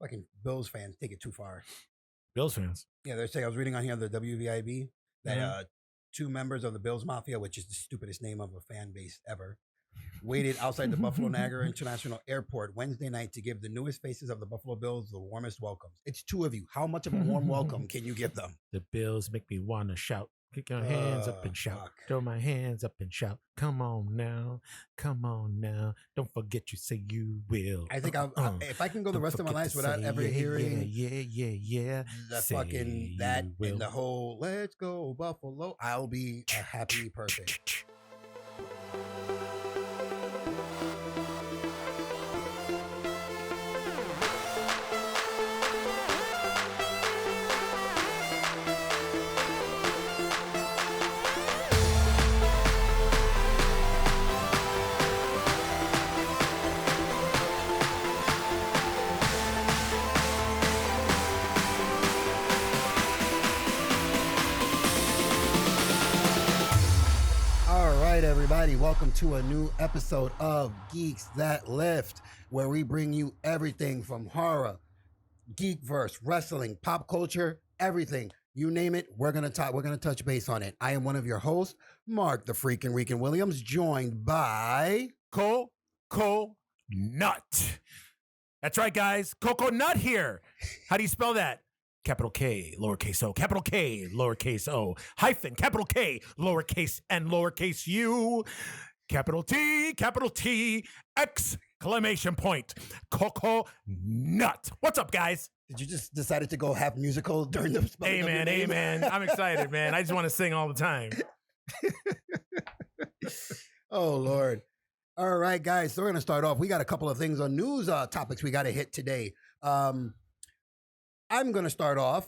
Fucking Bills fans take it too far. Bills fans. Yeah, they're saying, I was reading on here the WVIB that two members of the Bills Mafia, which is the stupidest name of a fan base ever, waited outside the Buffalo Niagara International Airport Wednesday night to give the newest faces of the Buffalo Bills the warmest welcomes. It's two of you. How much of a warm welcome can you give them? The Bills make me want to shout. Kick your hands up and shout. Fuck. Throw my hands up and shout. Come on now. Come on now. Don't forget you say you will. I think if I can go the rest of my life without ever hearing the say fucking that will. and the whole "Let's go Buffalo," I'll be a happy person. Everybody, welcome to a new episode of Geeks That Lift, where we bring you everything from horror, geekverse, wrestling, pop culture, everything. You name it, we're gonna touch base on it. I am one of your hosts, Mark the Freakin' Rican Williams, joined by Coco Nut. That's right, guys. Coco Nut here. How do you spell that? Capital K, lowercase o, capital K, lowercase o, hyphen, capital K, lowercase and lowercase u, capital T, exclamation point. Coco Nut. What's up, guys? Did you just decided to go half musical during the spelling? Amen. I'm excited, man. I just want to sing all the time. Oh, Lord. All right, guys. So we're going to start off. We got a couple of things on news topics we got to hit today. I'm going to start off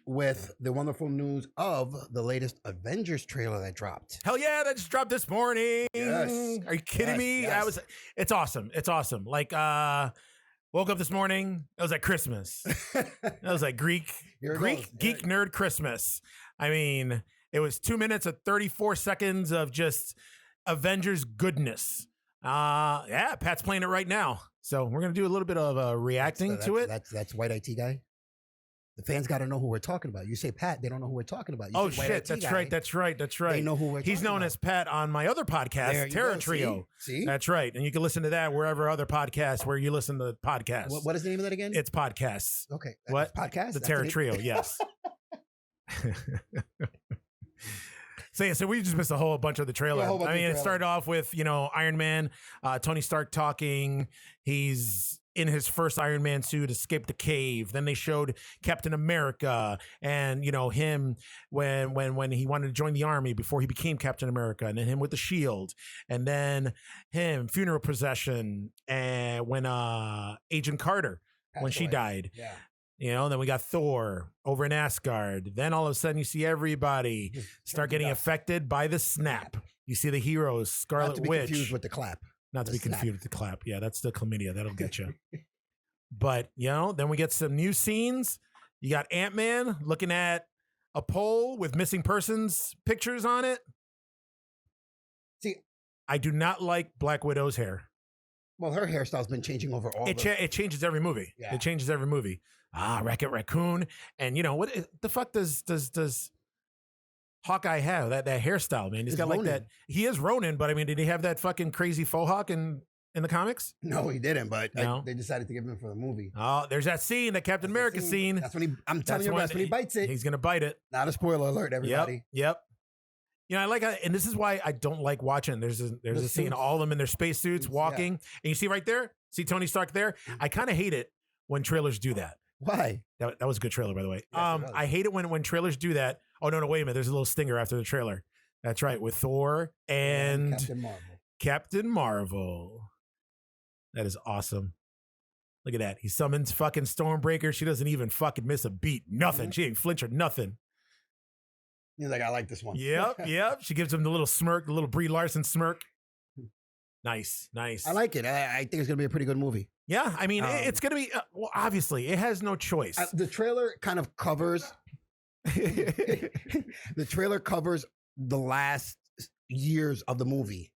with the wonderful news of the latest Avengers trailer that dropped. Hell yeah, that just dropped this morning. Yes. Are you kidding me? Yes. It's awesome. It's awesome. Like, woke up this morning. It was like Christmas. It was like Geek Nerd Christmas. I mean, it was 2 minutes and 34 seconds of just Avengers goodness. Yeah, Pat's playing it right now. So we're going to do a little bit of reacting to it. That's White IT Guy. The fans got to know who we're talking about. You say Pat, they don't know who we're talking about. You say shit, that's right. They know who we're talking about. He's known as Pat on my other podcast, Terror Trio. See? That's right. And you can listen to that wherever other podcasts where you listen to podcasts. What is the name of that again? It's podcasts. Okay. What? Podcast? The Terror Trio, yes. So we just missed a whole bunch of the trailer. I mean, it started off with, Iron Man, Tony Stark talking. He's in his first Iron Man suit, escaped the cave. Then they showed Captain America and, him when he wanted to join the army before he became Captain America, and then him with the shield, and then him, funeral procession, and when Agent Carter, when she died. Yeah. Then we got Thor over in Asgard. Then all of a sudden you see everybody start getting affected by the snap. You see the heroes, Scarlet Witch. Not to be confused with the clap. Not to be confused with the clap. Yeah, that's the chlamydia. That'll get you. But, then we get some new scenes. You got Ant-Man looking at a pole with missing persons pictures on it. See, I do not like Black Widow's hair. Well, her hairstyle's been changing over all It changes every movie. Yeah. It changes every movie. Rocket Raccoon. And what the fuck does Hawkeye have? That hairstyle, man. He's got Ronin. Like that. He is Ronin, but I mean, did he have that fucking crazy faux hawk in the comics? No, he didn't, but they decided to give him for the movie. Oh, there's that scene, the Captain America scene. That's when that's when he bites it. He's going to bite it. Not a spoiler alert, everybody. Yep. I like and this is why I don't like watching. There's a scene, all of them in their spacesuits walking. Yeah. And you see right there, see Tony Stark there? I kind of hate it when trailers do that. Why? That was a good trailer, by the way. Yes, I hate it when trailers do that. Oh, no, wait a minute. There's a little stinger after the trailer. That's right, with Thor and Captain Marvel. That is awesome. Look at that. He summons fucking Stormbreaker. She doesn't even fucking miss a beat. Nothing. Mm-hmm. She ain't flinch or nothing. He's like, I like this one. Yep. She gives him the little smirk, the little Brie Larson smirk. Nice. I like it. I think it's going to be a pretty good movie. Yeah, I mean, it's going to be, well, obviously, it has no choice. The trailer kind of covers, the last years of the movie.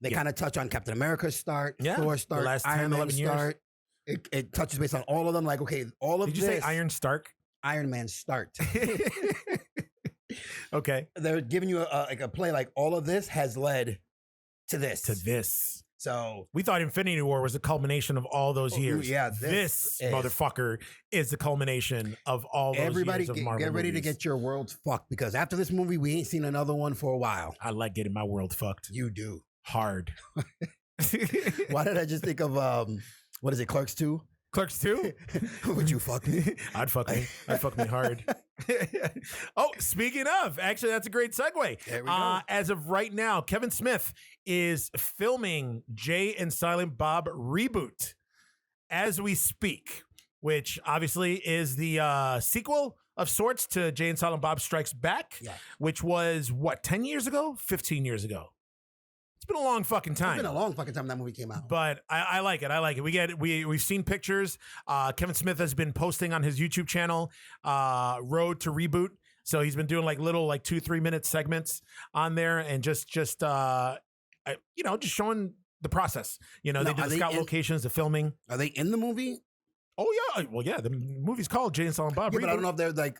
They kind of touch on Captain America's start, Thor's start, Iron Man's start. It touches base on all of them. Like, okay, all of Did you this. say Iron Stark? Iron Man start. Okay. They're giving you a play like all of this has led to this. So we thought Infinity War was the culmination of all those years. Yeah, this motherfucker is the culmination of all those years of Marvel get ready movies. to get your world fucked, because after this movie, we ain't seen another one for a while. I like getting my world fucked. You do. Hard. Why did I just think of what is it, Clerks 2? Clerks 2? Would you fuck me? I'd fuck me hard. Oh, speaking of, actually, that's a great segue. There we go. As of right now, Kevin Smith is filming Jay and Silent Bob reboot as we speak, which obviously is the sequel of sorts to Jay and Silent Bob Strikes Back, which was, 10 years ago? 15 years ago. It's been a long fucking time. It's been a long fucking time that movie came out. But I like it. I like it. We've seen pictures. Kevin Smith has been posting on his YouTube channel, Road to Reboot. So he's been doing like little 2-3 minute segments on there and just just showing the process. They did the scout locations, the filming. Are they in the movie? Oh yeah. Well, yeah. The movie's called Jay and Silent Bob. Yeah, but I don't know if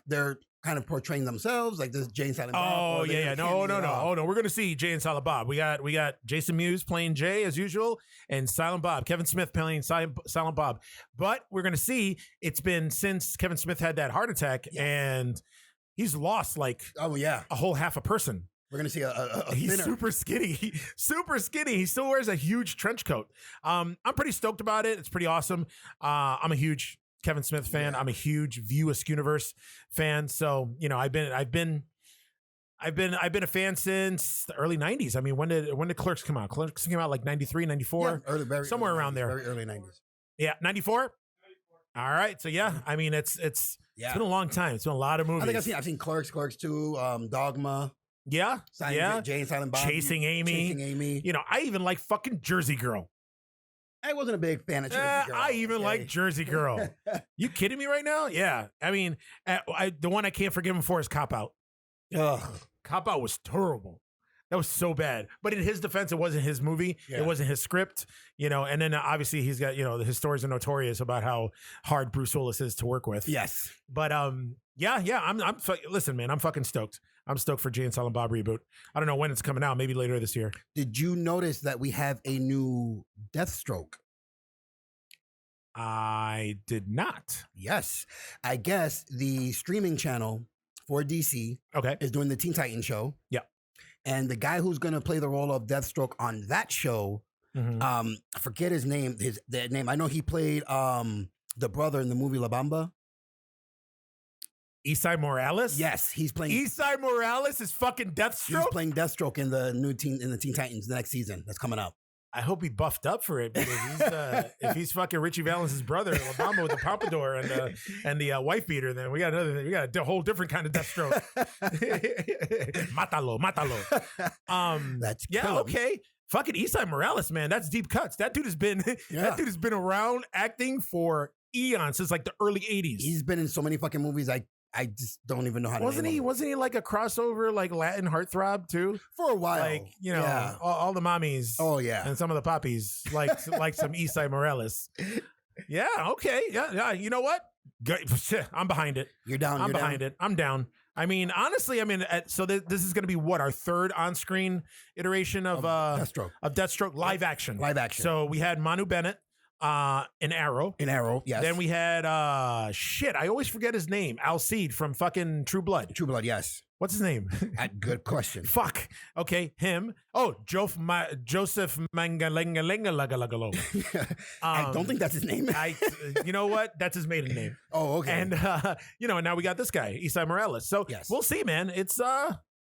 they're kind of portraying themselves like this Jay and Silent Bob. Oh yeah. No. Oh no. We're gonna see Jay and Silent Bob. We got Jason Mewes playing Jay as usual, and Silent Bob. Kevin Smith playing Silent Bob. But we're gonna see. It's been since Kevin Smith had that heart attack, and he's lost a whole half a person. We're gonna see a he's thinner. super skinny. Super skinny. He still wears a huge trench coat. I'm pretty stoked about it. It's pretty awesome. I'm a huge Kevin Smith fan. Yeah. I'm a huge View Askewniverse fan. So I've been a fan since the early 90s. I mean, when did Clerks come out? Clerks came out like 93, 94, somewhere around there. Very early 90s. Yeah, 94. All right. So yeah, I mean it's been a long time. It's been a lot of movies. I think I've seen Clerks 2, Dogma. Yeah. Jay and Silent Bob. Chasing Amy. I even like fucking Jersey Girl. I wasn't a big fan of Jersey Girl. I even like Jersey Girl. You kidding me right now? Yeah. I mean, the one I can't forgive him for is Cop Out. Ugh. Cop Out was terrible. That was so bad. But in his defense, it wasn't his movie. Yeah. It wasn't his script. And then obviously he's got, his stories are notorious about how hard Bruce Willis is to work with. Yes. But listen, man, I'm fucking stoked. I'm stoked for Jay and Silent Bob reboot. I don't know when it's coming out. Maybe later this year. Did you notice that we have a new Deathstroke? I did not. Yes. I guess the streaming channel for DC is doing the Teen Titans show. Yeah. And the guy who's going to play the role of Deathstroke on that show, I forget his name. That name. I know he played the brother in the movie La Bamba. Esai Morales? Yes, he's playing. Esai Morales is fucking Deathstroke? He's playing Deathstroke in the new Teen Titans the next season that's coming up. I hope he buffed up for it, because if he's fucking Richie Valence's brother, La Bamba with the pompadour and the wife beater, then we got a whole different kind of Deathstroke. Matalo. That's okay. Fucking Esai Morales, man, that's deep cuts. That dude has been around acting for eons, since like the early 80s. He's been in so many fucking movies. I just don't even know how to Wasn't he like a crossover, like Latin heartthrob too? For a while. Like, all the mommies. Oh, yeah. And some of the poppies, like some Esai Morales. Yeah, okay. Yeah. You know what? I'm behind it. You're down. I'm behind it. I'm down. I mean, honestly, so this is going to be what, our third on-screen iteration of Deathstroke live action. Live action. So we had Manu Bennett. In Arrow, yes. Then we had I always forget his name. Alcide from fucking True Blood, yes. What's his name? Good question. Fuck. Okay, him. Oh, Joseph Mangalengalagalo. I don't think that's his name. You know what? That's his maiden name. Oh, okay. And and now we got this guy, Esai Morales. So we'll see, man. It's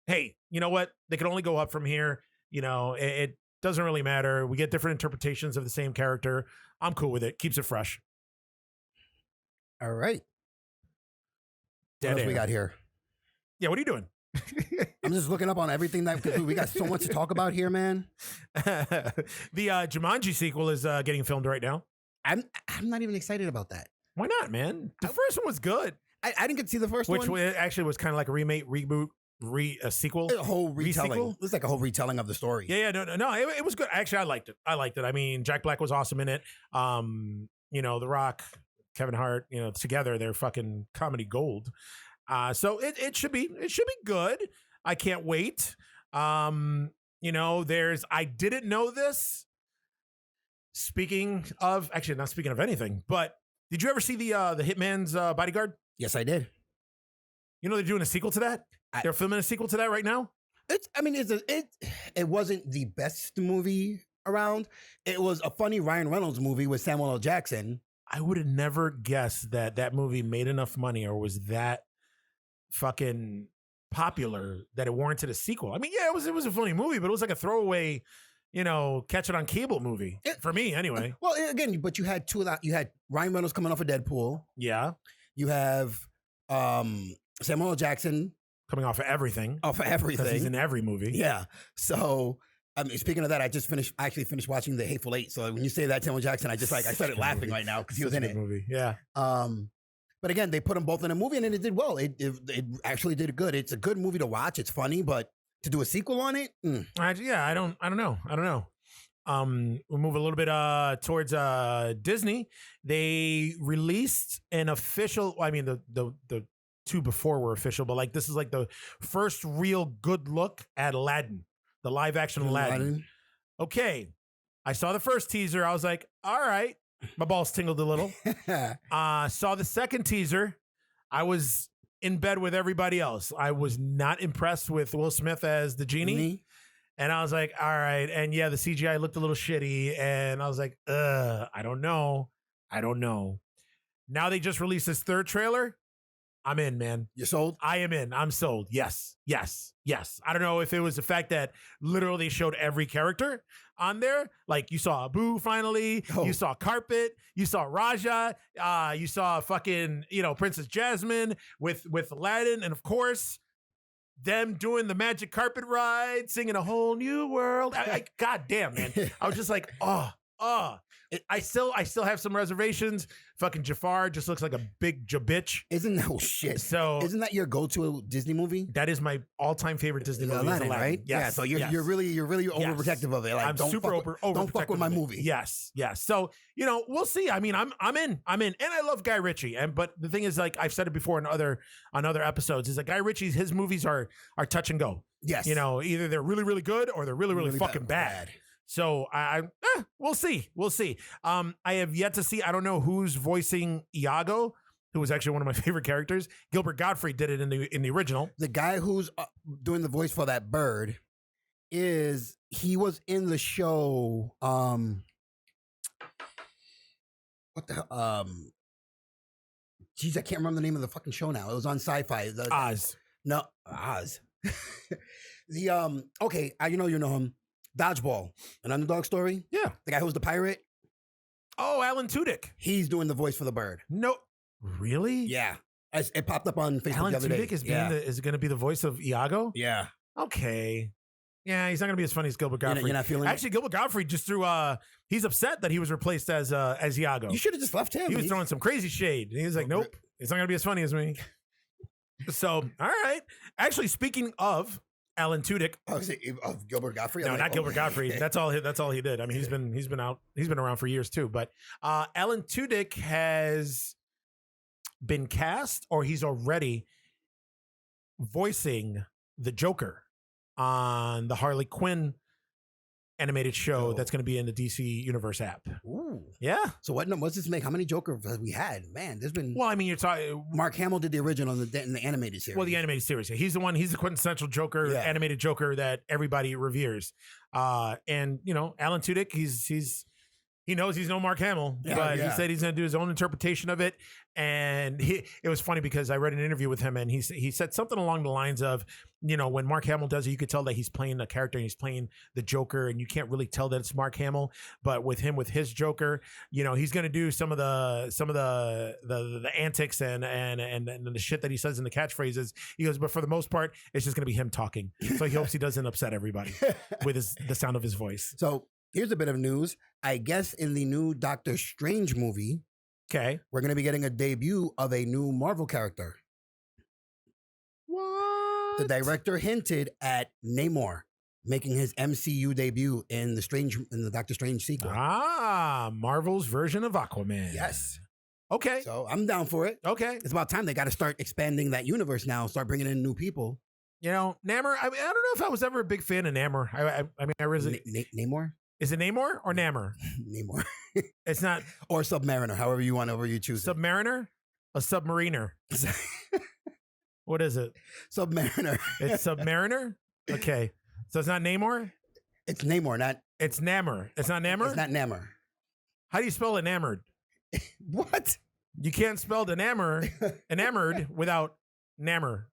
hey, you know what? They can only go up from here. It doesn't really matter. We get different interpretations of the same character. I'm cool with it. Keeps it fresh. All right. What else we got here? Yeah, what are you doing? I'm just looking up on everything we got so much to talk about here, man. The Jumanji sequel is getting filmed right now. I'm not even excited about that. Why not, man? The first one was good. I didn't get to see the first one. Which actually was kind of like a remake, reboot. A sequel, a whole retelling. It's like a whole retelling of the story. No, it was good. Actually, I liked it. I mean, Jack Black was awesome in it. The Rock, Kevin Hart, together they're fucking comedy gold. So it should be good. I can't wait. I didn't know this. Not speaking of anything, but did you ever see the Hitman's Bodyguard? Yes, I did. They're doing a sequel to that. They're filming a sequel to that right now. It wasn't the best movie around. It was a funny Ryan Reynolds movie with Samuel L. Jackson. I would have never guessed that movie made enough money or was that fucking popular that it warranted a sequel. I mean, yeah, it was a funny movie, but it was like a throwaway, catch it on cable movie for me anyway. Well, again, but you had two of that. You had Ryan Reynolds coming off of Deadpool. Yeah. You have Samuel L. Jackson coming off of everything. Because he's in every movie. Yeah. So, speaking of that, I actually finished watching The Hateful Eight. So when you say that Samuel Jackson, I started laughing right now because he was in it. Movie. Yeah. But again, they put them both in a movie and it did well. It actually did good. It's a good movie to watch. It's funny, but to do a sequel on it, I don't know. We'll move a little bit towards Disney. They released an official. I mean, the two before were official, but like this is like the first real good look at Aladdin, the live action Aladdin. Okay, I saw the first teaser. I was like, all right, my balls tingled a little. Saw the second teaser. I was in bed with everybody else. I was not impressed with Will Smith as the genie. And I was like, all right. And yeah, the CGI looked a little shitty. And I was like, I don't know. Now they just released this third trailer. I'm in, man. You sold? I am in. I'm sold. Yes. I don't know if it was the fact that literally showed every character on there. Like you saw Abu finally. You saw Carpet. You saw Raja. You saw fucking, Princess Jasmine with Aladdin. And of course, them doing the magic carpet ride, singing A Whole New World. God damn, man. I was just like, I still have some reservations. Fucking Jafar just looks like a big bitch. Isn't that your go-to Disney movie? That is my all-time favorite Disney movie. Aladdin, right? Yes. Yeah. So you're really overprotective of it. Like, I'm super overprotective. Don't fuck with my movie. Yes. So we'll see. I mean, I'm in, and I love Guy Ritchie. But the thing is, like I've said it before on other episodes, is that Guy Ritchie's his movies are touch and go. Yes. Either they're really really good or they're really fucking bad. So we'll see. I have yet to see. I don't know who's voicing Iago, who was actually one of my favorite characters. Gilbert Gottfried did it in the original. The guy who's doing the voice for that bird he was in the show. What the hell? Geez, I can't remember the name of the fucking show now. It was on Sci-Fi. Oz. No, Oz. Okay, you know him. Dodgeball, an Underdog Story. Yeah. The guy who's the pirate. Oh, Alan Tudyk. He's doing the voice for the bird. No. Really? Yeah. It popped up on Facebook the other day. Alan Tudyk is going to be the voice of Iago? Yeah. Okay. Yeah, he's not going to be as funny as Gilbert Gottfried. You're not feeling Actually, Gilbert Gottfried just threw he's upset that he was replaced as Iago. You should have just left him. He was throwing some crazy shade. He was like, nope, it's not going to be as funny as me. So, all right. Actually, speaking of Alan Tudyk. Of Gilbert Gottfried? No, not Gilbert Gottfried. That's all he did. I mean, he's been around for years too. But Alan Tudyk has been cast, or he's already voicing the Joker on the Harley Quinn animated show that's going to be in the DC Universe app. Ooh. Yeah. So what's this make? How many Jokers have we had? Man, there's been... Well, I mean, you're talking... Mark Hamill did the original in the animated series. Well, the animated series. He's the quintessential Joker, animated Joker that everybody reveres. And, Alan Tudyk, he knows he's no Mark Hamill, but he said he's going to do his own interpretation of it. And it was funny because I read an interview with him and he said something along the lines of, when Mark Hamill does it, you could tell that he's playing a character and he's playing the Joker and you can't really tell that it's Mark Hamill. But with his Joker, he's going to do some of the antics and the shit that he says in the catchphrases. He goes, but for the most part, it's just going to be him talking. So he hopes he doesn't upset everybody with the sound of his voice. So here's a bit of news. I guess in the new Doctor Strange movie, we're going to be getting a debut of a new Marvel character. What? The director hinted at Namor. making his MCU debut in the Doctor Strange sequel. Marvel's version of Aquaman. Yes. Okay. So I'm down for it. Okay. It's about time they got to start expanding that universe now. Start bringing in new people. You know, Namor. I don't know if I was ever a big fan of Namor. I mean, I really. Namor. Is it Namor or Namor? Namor. It's not. Or Submariner, however you choose. Submariner? A submariner. What is it? Submariner. It's Submariner? Okay. So it's not Namor? It's Namor, not. It's Namor. It's not Namor? It's not Namor. How do you spell enamored? What? You can't spell enamored without Namor.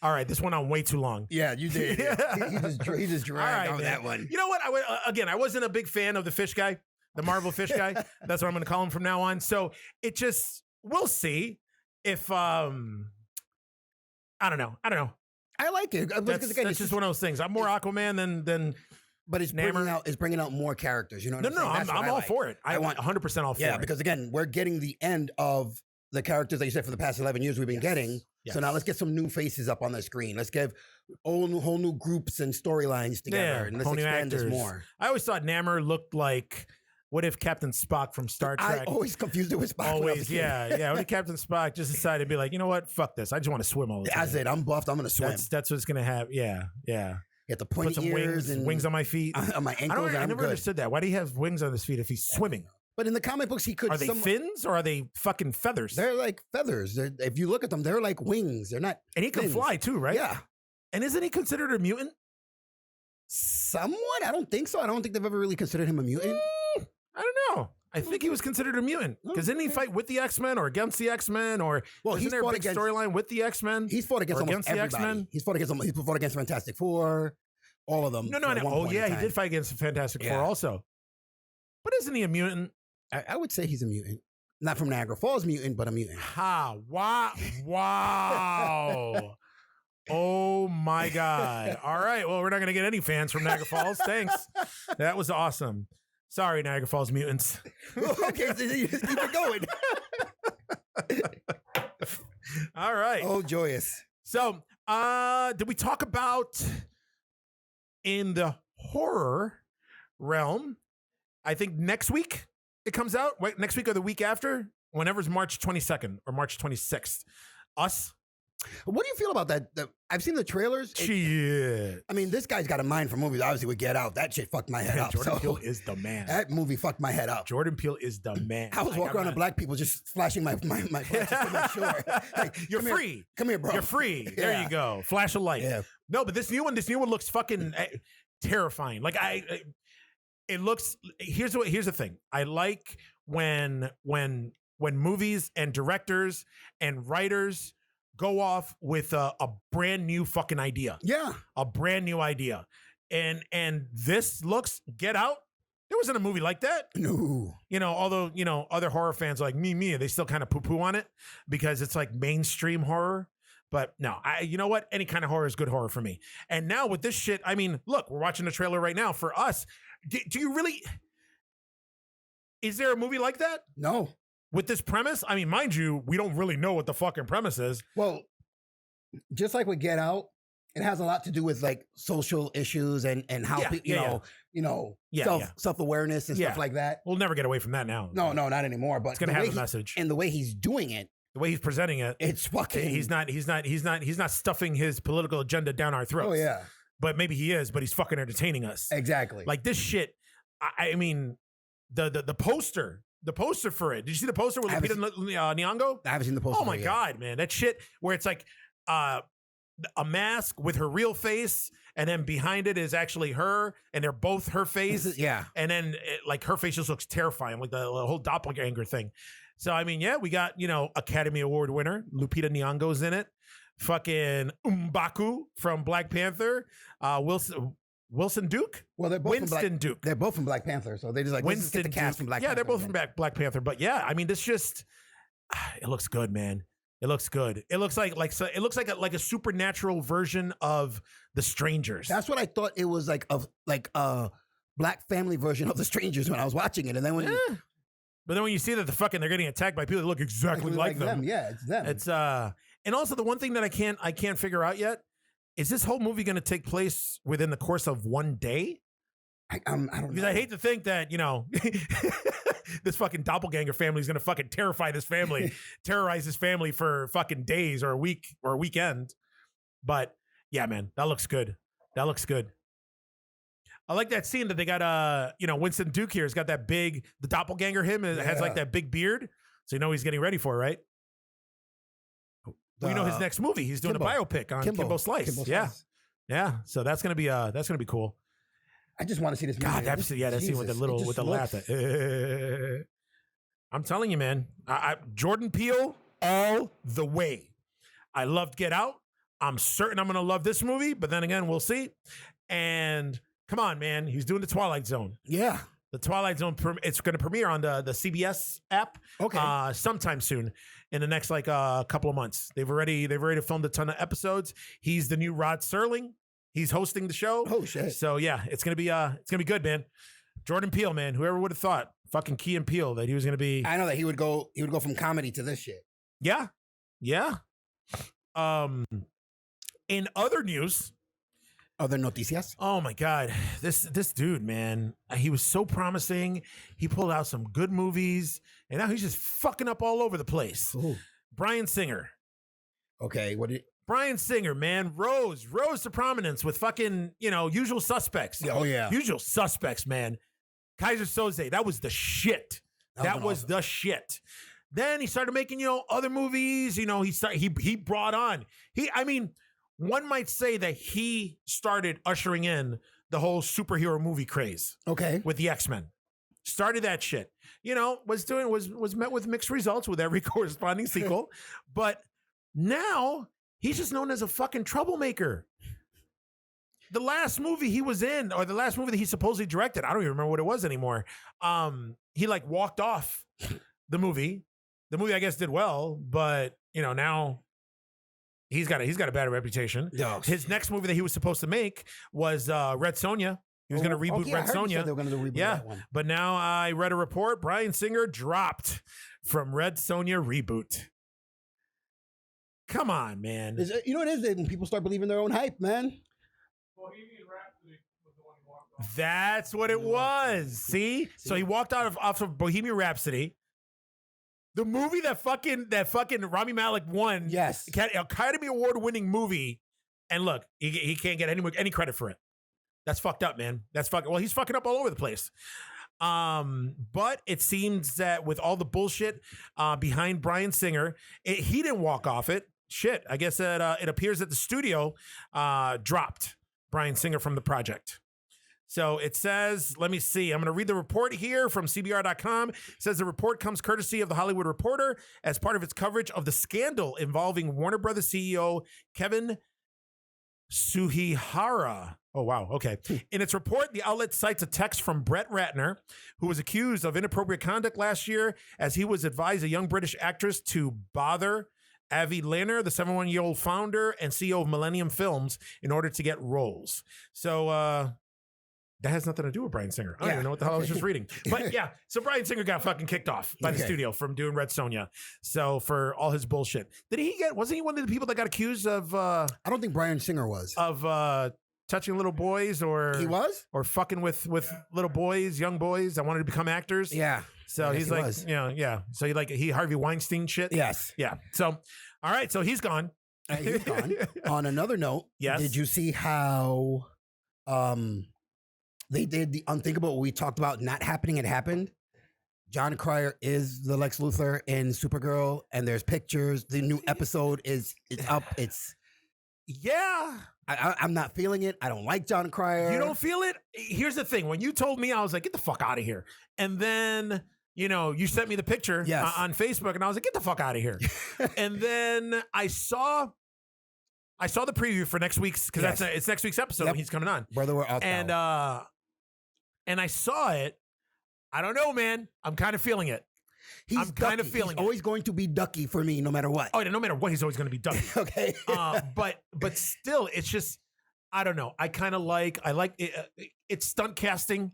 All right, this went on way too long. Yeah, you did. he just dragged on that one. You know what? I wasn't a big fan of the fish guy, the Marvel fish guy. That's what I'm going to call him from now on. So it just, we'll see if, I don't know. I like it. That's just one of those things. I'm more Aquaman than but it's bringing out more characters. You know what I'm saying? I'm all for it. I want 100% all for it. Yeah, because again, we're getting the end of the characters that you said for the past 11 years we've been getting. Yes. So now let's get some new faces up on the screen. Let's give whole new groups and storylines together, and let's expand this more. I always thought Namor looked like, what if Captain Spock from Star Trek? I always confused it with Spock. Always, yeah. What if Captain Spock just decided to be like, you know what? Fuck this. I just want to swim all the time. That's it. I'm buffed. I'm going to swim. That's what's going to happen. Yeah. Get the pointy Put some ears and wings on my feet. On my ankles. I never understood that. Why do you have wings on his feet if he's swimming? But in the comic books, he could. Are they fins or are they fucking feathers? They're like feathers. If you look at them, they're like wings. They're not. And he can fly too, right? Yeah. And isn't he considered a mutant? Somewhat. I don't think so. I don't think they've ever really considered him a mutant. I don't know. I think he was considered a mutant because didn't he fight with the X-Men or against the X-Men or isn't there a big storyline with the X-Men? He's fought against almost everybody. The X-Men? He's fought against Fantastic Four, all of them. No. Oh yeah, he did fight against the Fantastic Four also. But isn't he a mutant? I would say he's a mutant. Not from Niagara Falls mutant, but a mutant. Wow. Oh my God. All right. Well, we're not going to get any fans from Niagara Falls. Thanks. That was awesome. Sorry, Niagara Falls mutants. Okay, so you just keep it going. All right. Oh, joyous. So, did we talk about in the horror realm? I think next week it comes out. Wait, next week or the week after? Whenever's March 22nd or March 26th. Us. What do you feel about that? I've seen the trailers. Shit. I mean, this guy's got a mind for movies. Obviously, with Get Out, that shit fucked my head up. Jordan Peele is the man. That movie fucked my head up. Jordan Peele is the man. I was walking around with black people just flashing my flashes to make sure. Hey, you're free. Come here, bro. You're free. There you go. Flash a light. Yeah. No, but this new one looks fucking terrifying. Like it looks. Here's the thing. I like when movies and directors and writers go off with a brand new fucking idea. Yeah. A brand new idea. And this looks, Get Out, there wasn't a movie like that. No. Although, other horror fans like me, they still kind of poo-poo on it because it's like mainstream horror. But no, you know what? Any kind of horror is good horror for me. And now with this shit, I mean, look, we're watching the trailer right now. For us, do you really, is there a movie like that? No. With this premise, I mean, mind you, we don't really know what the fucking premise is. Well, just like with Get Out, it has a lot to do with like social issues and how self-awareness and stuff like that. We'll never get away from that now. No, not anymore. But it's gonna have a message. And the way he's doing it, the way he's presenting it, it's fucking. He's not stuffing his political agenda down our throats. Oh yeah. But maybe he is. But he's fucking entertaining us. Exactly. Like this shit. I mean, the poster. The poster for it. Did you see the poster with Lupita Nyong'o? I haven't seen the poster. Oh my God, man. That shit where it's like a mask with her real face and then behind it is actually her and they're both her face. Yeah. And then like her face just looks terrifying, like the whole doppelganger thing. So, I mean, yeah, we got, Academy Award winner. Lupita Nyong'o's in it. Fucking M'Baku from Black Panther. Wilson Duke? Well, they're both Winston Duke. They're both from Black Panther, so they just like Winston the cast from Black Panther. Yeah, they're both from Black Panther. But yeah, I mean, this just it looks good, man. It looks good. It looks like a supernatural version of The Strangers. That's what I thought it was like a black family version of The Strangers when I was watching it, and then but then when you see that they're getting attacked by people that look exactly like them. Yeah, it's them. It's and also the one thing that I can't figure out yet is this whole movie going to take place within the course of one day? I don't know. Because I hate to think that, this fucking doppelganger family is going to fucking terrify this family, terrorize this family for fucking days or a week or a weekend. But yeah, man, that looks good. That looks good. I like that scene that they got, Winston Duke here has got that the doppelganger has like that big beard. So he's getting ready for it, right? His next movie. He's doing Kimbo. a biopic on Kimbo Slice. Kimbo Yeah. Slice. Yeah. So that's gonna be cool. I just want to see this movie. God, that scene with the laugh. I'm telling you, man. Jordan Peele all the way. I loved Get Out. I'm certain I'm gonna love this movie, but then again, we'll see. And come on, man. He's doing the Twilight Zone. Yeah. The Twilight Zone, it's going to premiere on the CBS app sometime soon in the next couple of months. They've already filmed a ton of episodes. He's the new Rod Serling. He's hosting the show. Oh shit. So yeah, it's going to be good, man. Jordan Peele, man. Whoever would have thought, fucking Key and Peele, that he was going to be. I know that he would go from comedy to this shit. Yeah. Yeah. In other news, other noticias. Oh my God, this dude, man, he was so promising. He pulled out some good movies, and now he's just fucking up all over the place. Ooh. Bryan Singer. Okay, Bryan Singer, man, rose to prominence with fucking Usual Suspects. Oh yeah, Usual Suspects, man. Kaiser Soze, that was the shit. That was awesome. The shit. Then he started making other movies. He brought on one might say that he started ushering in the whole superhero movie craze. Okay. With the X-Men. Started that shit. Was met with mixed results with every corresponding sequel. But now he's just known as a fucking troublemaker. The last movie he was in, or the last movie that he supposedly directed, I don't even remember what it was anymore. He walked off the movie. The movie I guess did well, but now He's got a bad reputation. Oh, his next movie that he was supposed to make was Red Sonja. He was going to reboot Red Sonja. They were going to reboot that one. But now I read a report. Bryan Singer dropped from Red Sonja reboot. Come on, man. It is when people start believing their own hype, man. Bohemian Rhapsody was the one he walked off. That's what it was. See? So he walked off of Bohemian Rhapsody. The movie that fucking Rami Malek won. Yes. Academy Award winning movie. And look, he can't get any credit for it. That's fucked up, man. Well, he's fucking up all over the place. But it seems that with all the bullshit behind Bryan Singer, he didn't walk off it. Shit. I guess that it appears that the studio dropped Bryan Singer from the project. So it says, let me see. I'm going to read the report here from CBR.com. It says the report comes courtesy of The Hollywood Reporter as part of its coverage of the scandal involving Warner Brothers CEO Kevin Suihara. Oh, wow. Okay. In its report, the outlet cites a text from Brett Ratner, who was accused of inappropriate conduct last year as he was advised a young British actress to bother Avi Lerner, the 71-year-old founder and CEO of Millennium Films, in order to get roles. So, that has nothing to do with Bryan Singer. I don't even know what the hell I was just reading. But yeah, so Bryan Singer got fucking kicked off by the studio from doing Red Sonja. So for all his bullshit. Wasn't he one of the people that got accused of I don't think Bryan Singer was. Of touching little boys or he was? Or fucking with little boys, young boys that wanted to become actors. Yeah. So he's like, yeah. So he Harvey Weinstein shit. Yes. Yeah. So all right, so he's gone. He's gone. On another note, yes. Did you see how they did the unthinkable we talked about not happening? It happened. John Cryer is the Lex Luthor in Supergirl, and there's pictures. The new episode is up. It's I'm not feeling it. I don't like John Cryer. You don't feel it? Here's the thing. When you told me, I was like, get the fuck out of here. And then, you sent me the picture on Facebook, and I was like, get the fuck out of here. And then I saw the preview for next week's, because it's next week's episode when he's coming on. Brother, we're out. And I saw it. I don't know, man. I'm kind of feeling it. He's always going to be ducky for me, no matter what. Oh, yeah, no matter what, he's always going to be ducky. Okay. But still, it's just, I don't know. I like it. It's stunt casting,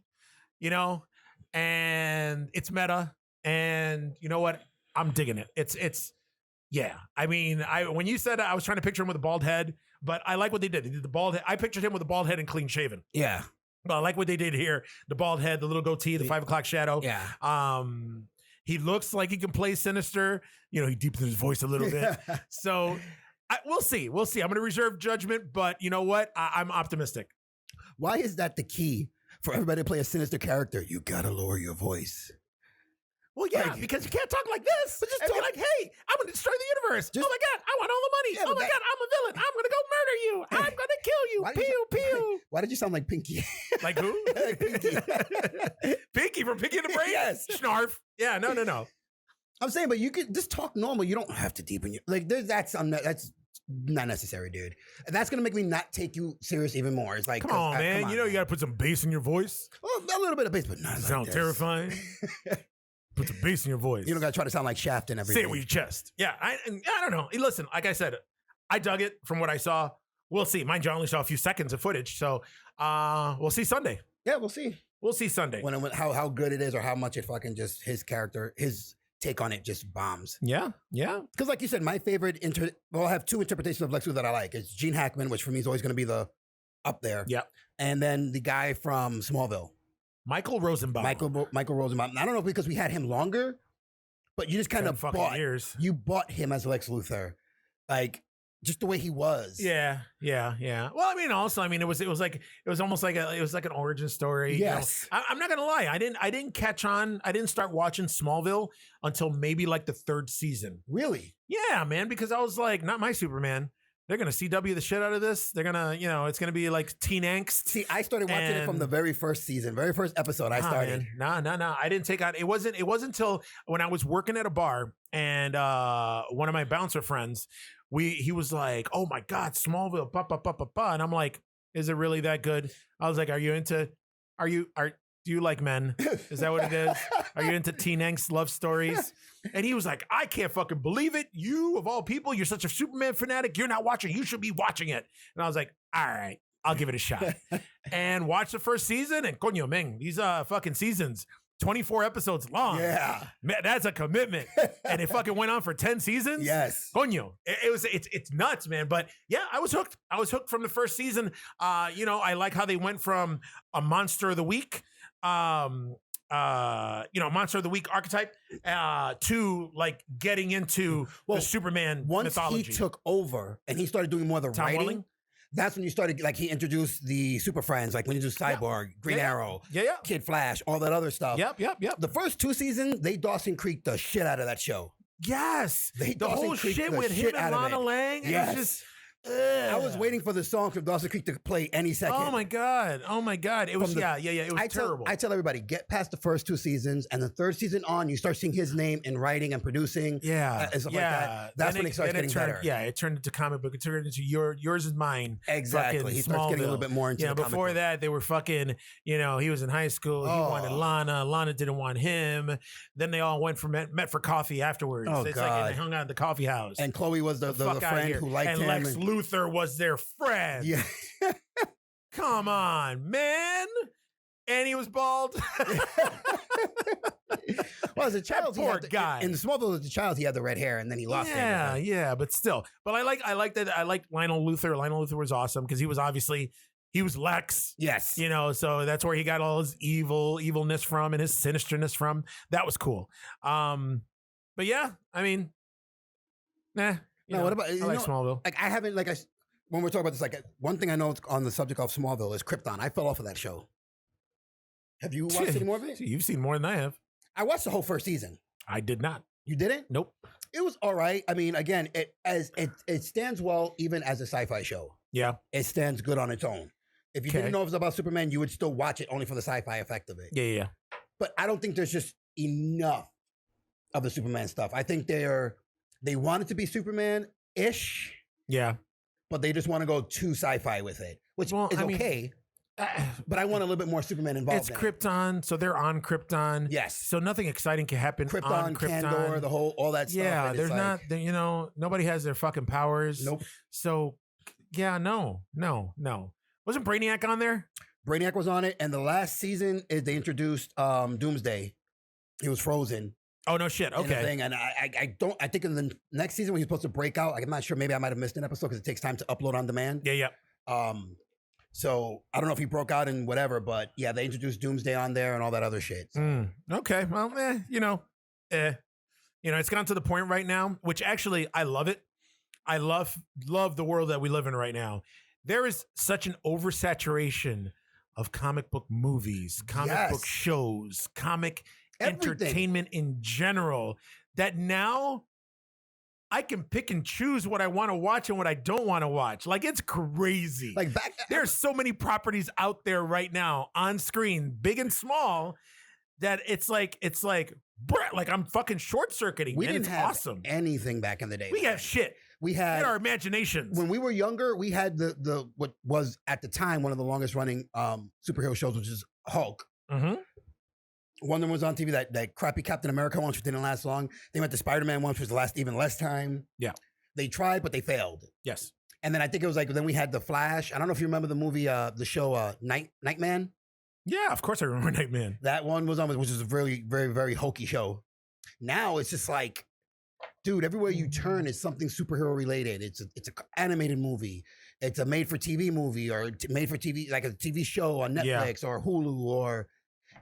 and it's meta. And you know what? I'm digging it. It's Yeah. I mean, when you said I was trying to picture him with a bald head, but I like what they did. They did the bald head. I pictured him with a bald head and clean shaven. Yeah. But I like what they did here. The bald head, the little goatee, the 5 o'clock shadow. Yeah. He looks like he can play Sinister. You know, he deepens his voice a little bit. So we'll see. We'll see. I'm going to reserve judgment, but you know what? I'm optimistic. Why is that the key for everybody to play a Sinister character? You got to lower your voice. Well, yeah, because you can't talk like this. But just be like, hey, I'm going to destroy the universe. Oh, my God, I want all the money. Oh, my God, I'm a villain. I'm going to go murder you. I'm going to kill you. Pew, pew. Why did you sound like Pinky? Like who? Pinky. Pinky from Pinky and the Brain? Yes. Snarf. Yeah, no. I'm saying, but you could just talk normal. You don't have to deepen your... Like, that's not necessary, dude. That's going to make me not take you serious even more. It's like... Come on, man. You know you got to put some bass in your voice. Well, a little bit of bass, but not sound like terrifying. Put some bass in your voice. You don't got to try to sound like Shaft and everything. Say it with your chest. Yeah, I don't know. Listen, like I said, I dug it from what I saw. We'll see. Mind you, I only saw a few seconds of footage, so we'll see Sunday. Yeah, we'll see. We'll see Sunday. When how good it is or how much it fucking just his character, his take on it just bombs. Yeah. Because like you said, my favorite, I have two interpretations of Lex Luthor that I like. It's Gene Hackman, which for me is always going to be the up there. Yeah. And then the guy from Smallville. Michael Rosenbaum. Michael Rosenbaum. I don't know because we had him longer, but you just kind of bought him as Lex Luthor. Like, just the way he was. Yeah. Well, I mean, also, it was almost like an origin story. Yes. You know? I'm not gonna lie. I didn't catch on. I didn't start watching Smallville until maybe like the 3rd season. Really? Yeah, man. Because I was like, not my Superman. They're gonna CW the shit out of this. They're gonna, it's gonna be like teen angst. See, I started watching it from the very first season, very first episode. I started. No. I didn't take on. It wasn't until when I was working at a bar and one of my bouncer friends, he was like, "Oh my God, Smallville, and I'm like, "Is it really that good?" I was like, do you like men? Is that what it is? Are you into teen angst love stories? And he was like, I can't fucking believe it. You, of all people, you're such a Superman fanatic. You're not watching. You should be watching it. And I was like, all right, I'll give it a shot. And watch the first season. And coño, man, these fucking seasons, 24 episodes long. Yeah. Man, that's a commitment. And it fucking went on for 10 seasons. Yes. Coño. It's nuts, man. But yeah, I was hooked. I was hooked from the first season. I like how they went from a monster of the week, monster of the week archetype, to like getting into the Superman mythology. Once he took over and he started doing more of the Tom writing, Welling? That's when you started, like, he introduced the Super Friends, like when you do Cyborg, Green Arrow, Kid Flash, all that other stuff. Yep. The first 2 seasons, they Dawson Creeked the shit out of that show. Yes. The whole shit with him and Lana Lang. Yes. It's just... I was waiting for the song from Dawson Creek to play any second. Oh my god! It was It was terrible. I tell everybody, get past the first 2 seasons, and the 3rd season on, you start seeing his name in writing and producing. And stuff like that. That's when it starts getting better. Yeah, it turned into comic book. It turned into yours and mine. Exactly. He starts getting a little bit more into. Before that, they were fucking. He was in high school. He wanted Lana. Lana didn't want him. Then they all met for coffee afterwards. Oh, it's God. like they hung out at the coffee house. And Chloe was the friend who liked him. And Lex Luthor was their friend. Yeah. Come on, man. And he was bald. Well, as a child, poor guy. In Smallville, as a child, he had the red hair, and then he lost it. Yeah, but still. But I like that. I like Lionel Luthor. Lionel Luthor was awesome because he was Lex. Yes. So that's where he got all his evilness from and his sinisterness from. That was cool. But yeah, what about I like Smallville. Like, I haven't, when we're talking about this, like, one thing I know on the subject of Smallville is Krypton. I fell off of that show. Have you watched any more of it? You've seen more than I have. I watched the whole first season. I did not. You didn't? Nope. It was all right. I mean, again, it stands well even as a sci-fi show. Yeah. It stands good on its own. If you didn't know it was about Superman, you would still watch it only for the sci-fi effect of it. Yeah. But I don't think there's just enough of the Superman stuff. I think they want it to be Superman-ish. Yeah. But they just want to go too sci-fi with it, which is okay. But I want a little bit more Superman involved. It's Krypton, so they're on Krypton. Yes. So nothing exciting can happen on Krypton. Kandor, all that stuff. Yeah, there's not, nobody has their fucking powers. Nope. So, yeah, no. Wasn't Brainiac on there? Brainiac was on it, and the last season, they introduced Doomsday. He was frozen. Oh, no shit. Okay. And I think in the next season when he's supposed to break out, I'm not sure, maybe I might have missed an episode because it takes time to upload on demand. Yeah. So I don't know if he broke out and whatever, but yeah, they introduced Doomsday on there and all that other shit. So. Okay. Well, it's gotten to the point right now, which actually I love it. I love the world that we live in right now. There is such an oversaturation of comic book movies, comic book shows, comic entertainment in general, that now I can pick and choose what I want to watch and what I don't want to watch. Like, it's crazy. Like there's so many properties out there right now on screen, big and small, that it's like I'm fucking short circuiting. We didn't have awesome. anything back in the day. We have shit. We had our imaginations. When we were younger, we had the what was at the time one of the longest running superhero shows, which is Hulk. Mm-hmm. One of them was on TV, that crappy Captain America one, which didn't last long. They went to Spider-Man one, which was the last even less time. Yeah. They tried, but they failed. Yes. And then I think it was like, then we had The Flash. I don't know if you remember the movie, the show Nightman. Yeah, of course I remember Nightman. That one was on, which is a very, very, very hokey show. Now it's just like, dude, everywhere you turn is something superhero related. It's an animated movie. It's a made for TV movie or made for TV, like a TV show on Netflix or Hulu, or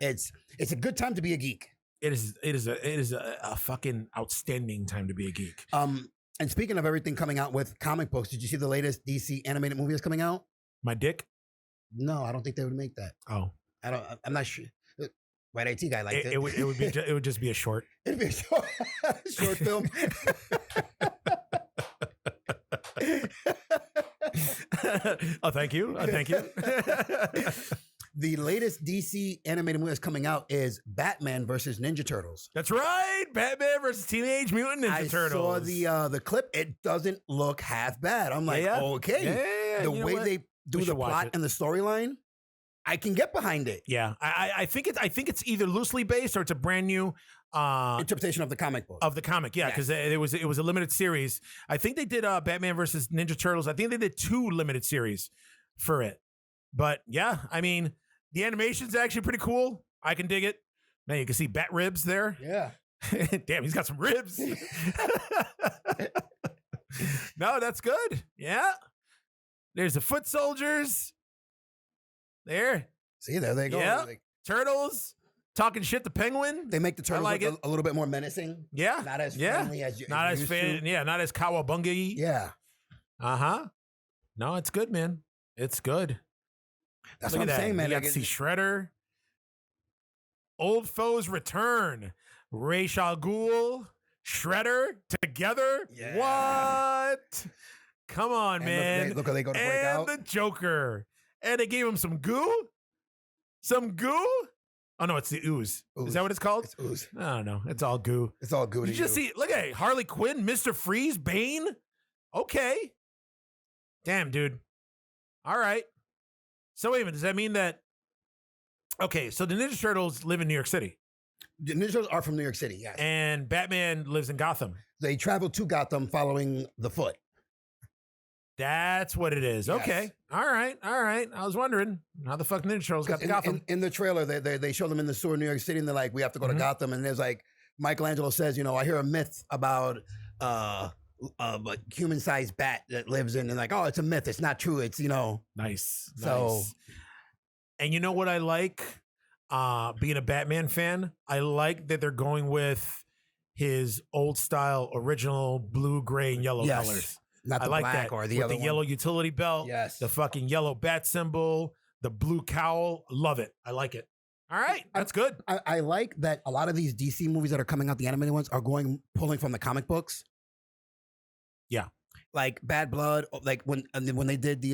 it's a good time to be a geek. It is a fucking outstanding time to be a geek. And speaking of everything coming out with comic books, did you see the latest DC animated movie that's coming out? My dick? No, I don't think they would make that. Oh, I'm not sure. White IT guy liked it. It would just be a short. It'd be a short film. Oh, thank you. The latest DC animated movie that's coming out is Batman versus Ninja Turtles. That's right, Batman versus Teenage Mutant Ninja Turtles. I saw the clip. It doesn't look half bad. I'm like, okay. Yeah, the way they do the plot and the storyline, I can get behind it. Yeah, I think it's either loosely based or it's a brand new interpretation of the comic book. Yeah, because it was a limited series. I think they did Batman versus Ninja Turtles. I think they did 2 limited series for it. But yeah, I mean, the animation's actually pretty cool. I can dig it. Now you can see bat ribs there. Yeah. Damn, he's got some ribs. No, that's good. Yeah. There's the foot soldiers. There. See, there they go. Yeah. Turtles talking shit to Penguin. They make the turtles look a little bit more menacing. Yeah. Not as friendly as you not as fan. Yeah, not as cowabunga. Yeah. No, it's good, man. It's good. That's what I'm saying, man. You got to see Shredder. Old foes return. Ra's al Ghul, Shredder together. Yeah. What? Come on, man. Look how they go to break out. And the Joker. And they gave him some goo? Some goo? Oh, no, it's the ooze. Is that what it's called? It's ooze. I don't know. It's all goo. It's all goo to you. Just see, look at it. Harley Quinn, Mr. Freeze, Bane. Okay. Damn, dude. All right. So wait a minute. Does that mean that... Okay, so the Ninja Turtles live in New York City. The Ninja Turtles are from New York City, yes. And Batman lives in Gotham. They travel to Gotham following the Foot. That's what it is. Yes. Okay. All right. I was wondering how the fuck Ninja Turtles got to Gotham. In the trailer, they show them in the sewer in New York City, and they're like, we have to go to Gotham. And there's like, Michelangelo says, I hear a myth about a human-sized bat that lives in, and like, oh, it's a myth. It's not true. It's, Nice. So, and you know what I like? Being a Batman fan, I like that they're going with his old style, original blue, gray, and yellow colors. Not the I like black that. or the with other the yellow utility belt. Yes. The fucking yellow bat symbol, the blue cowl. Love it. I like it. All right. That's good. I like that a lot of these DC movies that are coming out, the animated ones, are pulling from the comic books. Yeah. Like Bad Blood, like when they did the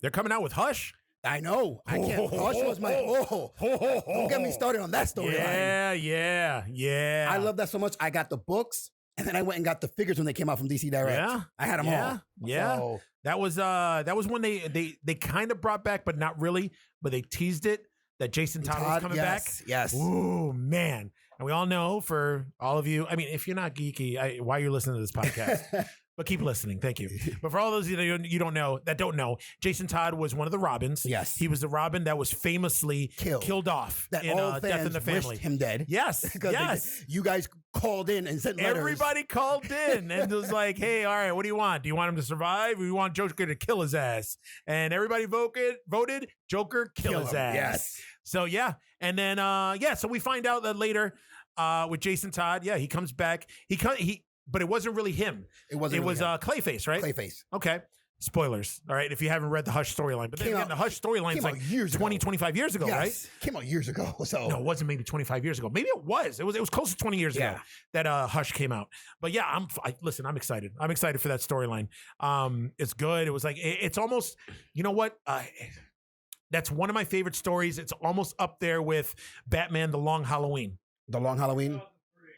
they're coming out with Hush. I know. I can't. Hush was my don't get me started on that storyline. Yeah. I love that so much. I got the books, and then I went and got the figures when they came out from DC Direct. Yeah. I had them all. Yeah. So, that was when they kind of brought back, but not really. But they teased it that Jason Todd was coming back. Yes. Ooh, man. And we all know, for all of you, I mean, if you're not geeky, why you're listening to this podcast. But keep listening. Thank you. But for all those you don't know, Jason Todd was one of the Robins. Yes. He was the Robin that was famously killed off that in all Death in the fans Family. wished him dead. Yes. Yes. You guys called in and sent letters. Everybody called in and was like, hey, all right, what do you want? Do you want him to survive? Or you want Joker to kill his ass? And everybody voted Joker kill his ass. Yes. So, yeah. And then, so we find out that later with Jason Todd, he comes back. But it wasn't really him. It was Clayface, right? Clayface. Okay. Spoilers. All right. If you haven't read the Hush storyline, but then again, the Hush storyline is like 25 years ago, right? Came out years ago. So no, it wasn't maybe 25 years ago. Maybe it was. It was close to 20 years ago that Hush came out. But yeah, listen, I'm excited. I'm excited for that storyline. It's good. It was like, it's almost, you know what? That's one of my favorite stories. It's almost up there with Batman, The Long Halloween. The Long Halloween? 2003.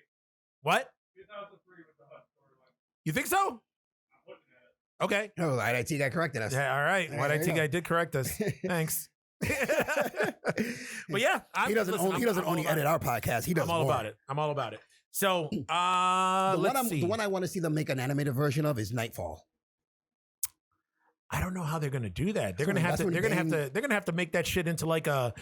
What? 2003 was the Hush storyline. You think so? I'm looking at it. Okay. Oh, IT guy corrected us. Yeah, all right. What IT guy did correct us. Thanks. But yeah, he doesn't only edit our podcast. He does. I'm all more. about it. I'm all about it. So the one I want to see them make an animated version of is Nightfall. I don't know how they're going to do that. They're going to have to. They're going to have to make that shit into like a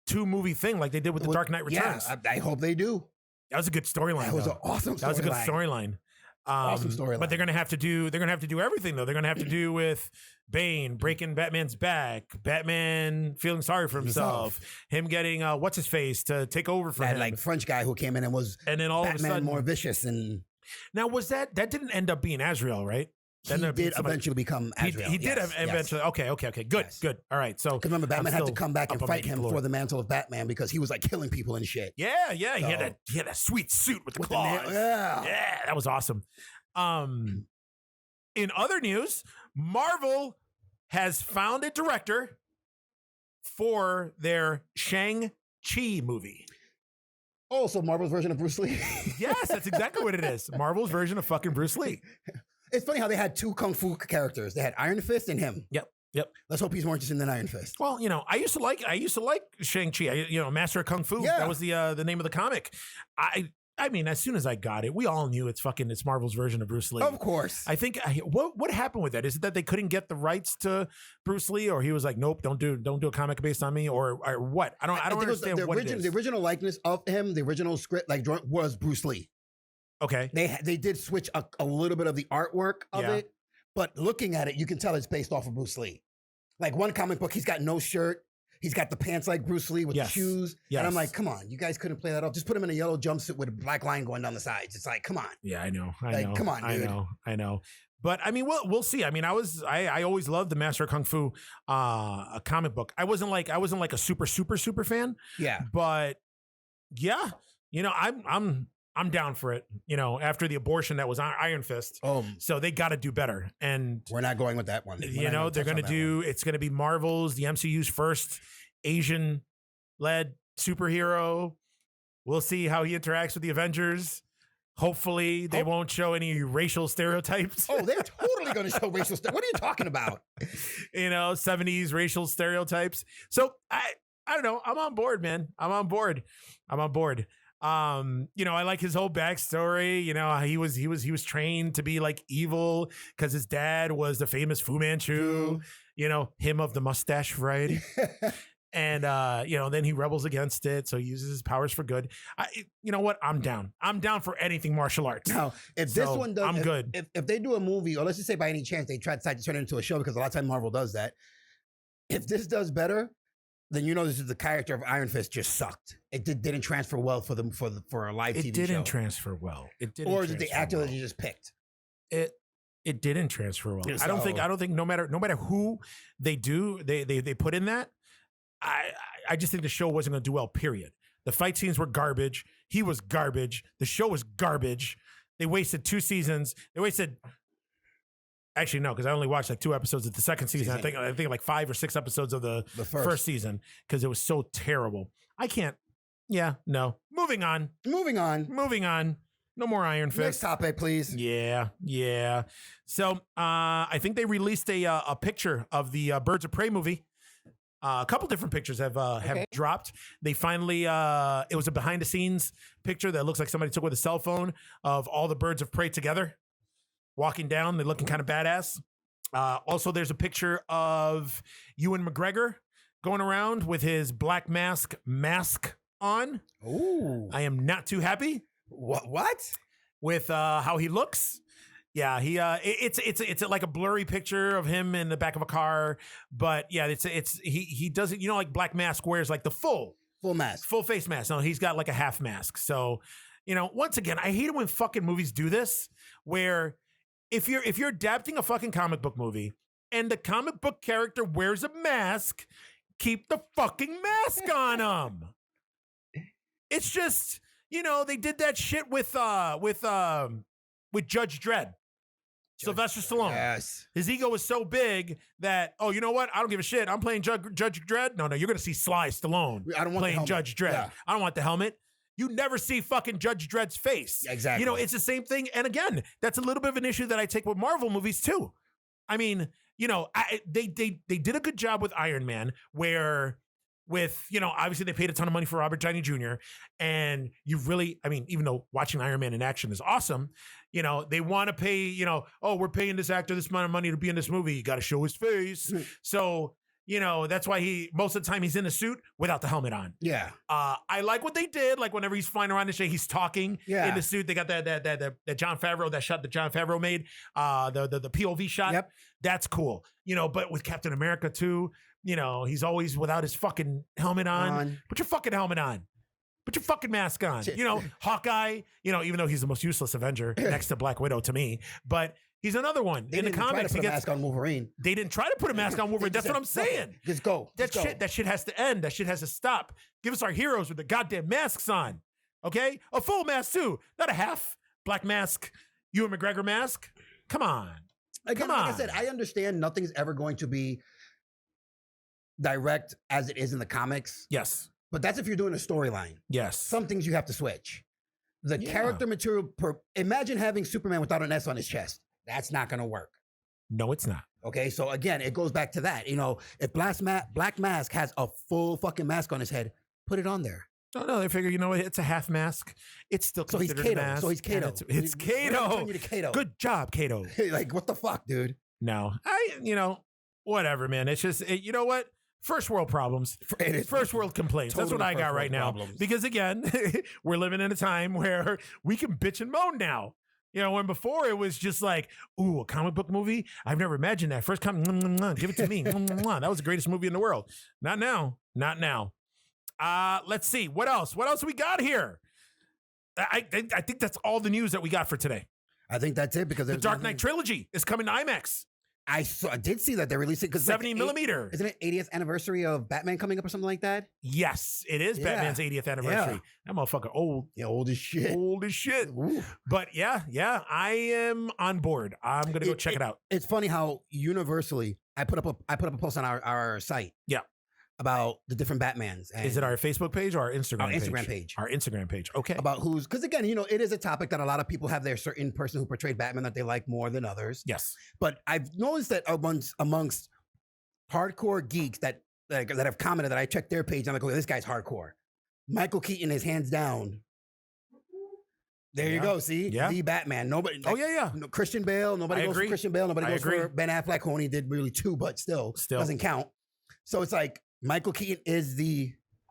2-movie thing, like they did with The Dark Knight Returns. Yeah, I hope they do. That was a good storyline. That was an awesome storyline. That was a good storyline. Awesome storyline. But they're gonna have to do everything though. They're gonna have to do with Bane breaking Batman's back, Batman feeling sorry for himself, him getting what's his face to take over for him, like French guy who came in and was then all Batman of a sudden more vicious. And now was that didn't end up being Azrael, right? He did eventually become Azrael. He did eventually. Yes. Okay. Good. All right. So because remember, Batman had to come back and fight him for the mantle of Batman because he was like killing people and shit. Yeah. So, he had a sweet suit with the claws. Yeah, that was awesome. In other news, Marvel has found a director for their Shang-Chi movie. Oh, so Marvel's version of Bruce Lee? Yes, that's exactly what it is. Marvel's version of fucking Bruce Lee. It's funny how they had 2 kung fu characters. They had Iron Fist and him. Yep. Let's hope he's more interesting than Iron Fist. Well, I used to like Shang-Chi. Master of Kung Fu. Yeah. That was the name of the comic. I mean, as soon as I got it, we all knew it's Marvel's version of Bruce Lee. Of course. I think what happened with that? Is it that they couldn't get the rights to Bruce Lee, or he was like, nope, don't do a comic based on me, or what? I don't understand what it is. The original likeness of him, the original script, was Bruce Lee. Okay. They did switch a little bit of the artwork of it, but looking at it, you can tell it's based off of Bruce Lee. Like one comic book, he's got no shirt. He's got the pants like Bruce Lee with the shoes. Yes. And I'm like, come on, you guys couldn't play that off. Just put him in a yellow jumpsuit with a black line going down the sides. It's like, come on. Yeah, I know. Come on, dude. I know. But I mean, we'll see. I mean, I always loved the Master of Kung Fu comic book. I wasn't like a super fan. Yeah. But yeah, I'm down for it, after the abortion that was Iron Fist. So they got to do better. And we're not going with that one. They're going to it's going to be Marvel's, the MCU's first Asian-led superhero. We'll see how he interacts with the Avengers. Hopefully they won't show any racial stereotypes. Oh, they're totally going to show racial stereotypes. What are you talking about? 70s racial stereotypes. So I don't know. I'm on board, man. I'm on board. I like his whole backstory. He was trained to be like evil because his dad was the famous Fu Manchu, him of the mustache variety. And, then he rebels against it. So he uses his powers for good. You know what? I'm down. I'm down for anything martial arts. Now, if this one does, I'm good. If they do a movie, or let's just say by any chance they decide to turn it into a show, because a lot of time Marvel does that. If this does better, then this is the character of Iron Fist just sucked. It didn't transfer well for a live TV show. It didn't transfer well. Or is it the actor that you just picked? It didn't transfer well. So, I don't think no matter who they put in that, I just think the show wasn't going to do well, period. The fight scenes were garbage. He was garbage. The show was garbage. They wasted 2 seasons. Actually, no, because I only watched like 2 episodes of the second season. I think like 5 or 6 episodes of the first season because it was so terrible. I can't. Yeah, no. Moving on. No more Iron Fist. Next topic, please. Yeah. So I think they released a picture of the Birds of Prey movie. A couple different pictures have dropped. They finally, it was a behind the scenes picture that looks like somebody took with a cell phone of all the Birds of Prey together. Walking down, they're looking kind of badass. Also, there's a picture of Ewan McGregor going around with his black mask on. Ooh. I am not too happy What? With how he looks. Yeah, it's like a blurry picture of him in the back of a car, but yeah, he doesn't, like Black Mask wears like the full mask, full face mask. No, he's got like a half mask. So, once again, I hate it when fucking movies do this, where if you're adapting a fucking comic book movie and the comic book character wears a mask, keep the fucking mask on him. It's just, they did that shit with Judge Dredd. Sylvester Stallone. Yes. His ego was so big that, you know what? I don't give a shit. I'm playing Judge Dredd. No, you're going to see Sly Stallone I don't want playing Judge Dredd. Yeah. I don't want the helmet. You never see fucking Judge Dredd's face. Exactly. It's the same thing. And again, that's a little bit of an issue that I take with Marvel movies too. I mean, they did a good job with Iron Man, where obviously they paid a ton of money for Robert Downey Jr. And even though watching Iron Man in action is awesome, they want to pay, we're paying this actor this amount of money to be in this movie. You got to show his face. So, that's why most of the time he's in a suit without the helmet on. Yeah. I like what they did. Like whenever he's flying around and shit, he's talking in the suit. They got that Jon Favreau, that shot that Jon Favreau made, the POV shot. Yep. That's cool. But with Captain America too, he's always without his fucking helmet on. Put your fucking helmet on. Put your fucking mask on. Hawkeye, even though he's the most useless Avenger next to Black Widow to me, but he's another one. They in the comics, he gets a mask on Wolverine. They didn't try to put a mask on Wolverine. That's what I'm saying. Just go. That shit has to end. That shit has to stop. Give us our heroes with the goddamn masks on. Okay? A full mask too. Not a half black mask, Ewan McGregor mask. Come on. Again, like I said, I understand nothing's ever going to be direct as it is in the comics. Yes. But that's if you're doing a storyline. Yes. Some things you have to switch. The character material, imagine having Superman without an S on his chest. That's not going to work. No, it's not. Okay, so again, it goes back to that. If Black Mask has a full fucking mask on his head, put it on there. No, they figure, it's a half mask. It's still considered a mask. So he's Kato. It's Kato. Good job, Kato. Like, what the fuck, dude? No, whatever, man. It's just, you know what? First world problems. First world complaints. That's what I got right now. Because again, we're living in a time where we can bitch and moan now. When before it was just like, ooh, a comic book movie? I've never imagined that. First comic, give it to me. That was the greatest movie in the world. Not now. Not now. Let's see. What else? What else we got here? I think that's all the news that we got for today. I think that's it, because the Dark Knight trilogy is coming to IMAX. I did see that they're releasing, because 70 millimeter. Isn't it 80th anniversary of Batman coming up or something like that? Yes, it is Batman's 80th anniversary. That motherfucker old. Yeah, old as shit. Old as shit. Ooh. But yeah, I am on board. I'm gonna go check it out. It's funny how universally I put up a post on our site. Yeah. About the different Batmans. Is it our Facebook page or our Instagram page? Our Instagram page. Our Instagram page. Okay. About because again, it is a topic that a lot of people have their certain person who portrayed Batman that they like more than others. Yes. But I've noticed that amongst hardcore geeks that have commented, that I checked their page, I'm like, oh, this guy's hardcore. Michael Keaton is hands down. There you go. See? Yeah. The Batman. Nobody. Christian Bale. Nobody goes for Christian Bale. Nobody goes for Ben Affleck, who only did really 2, but still doesn't count. So it's like, Michael Keaton is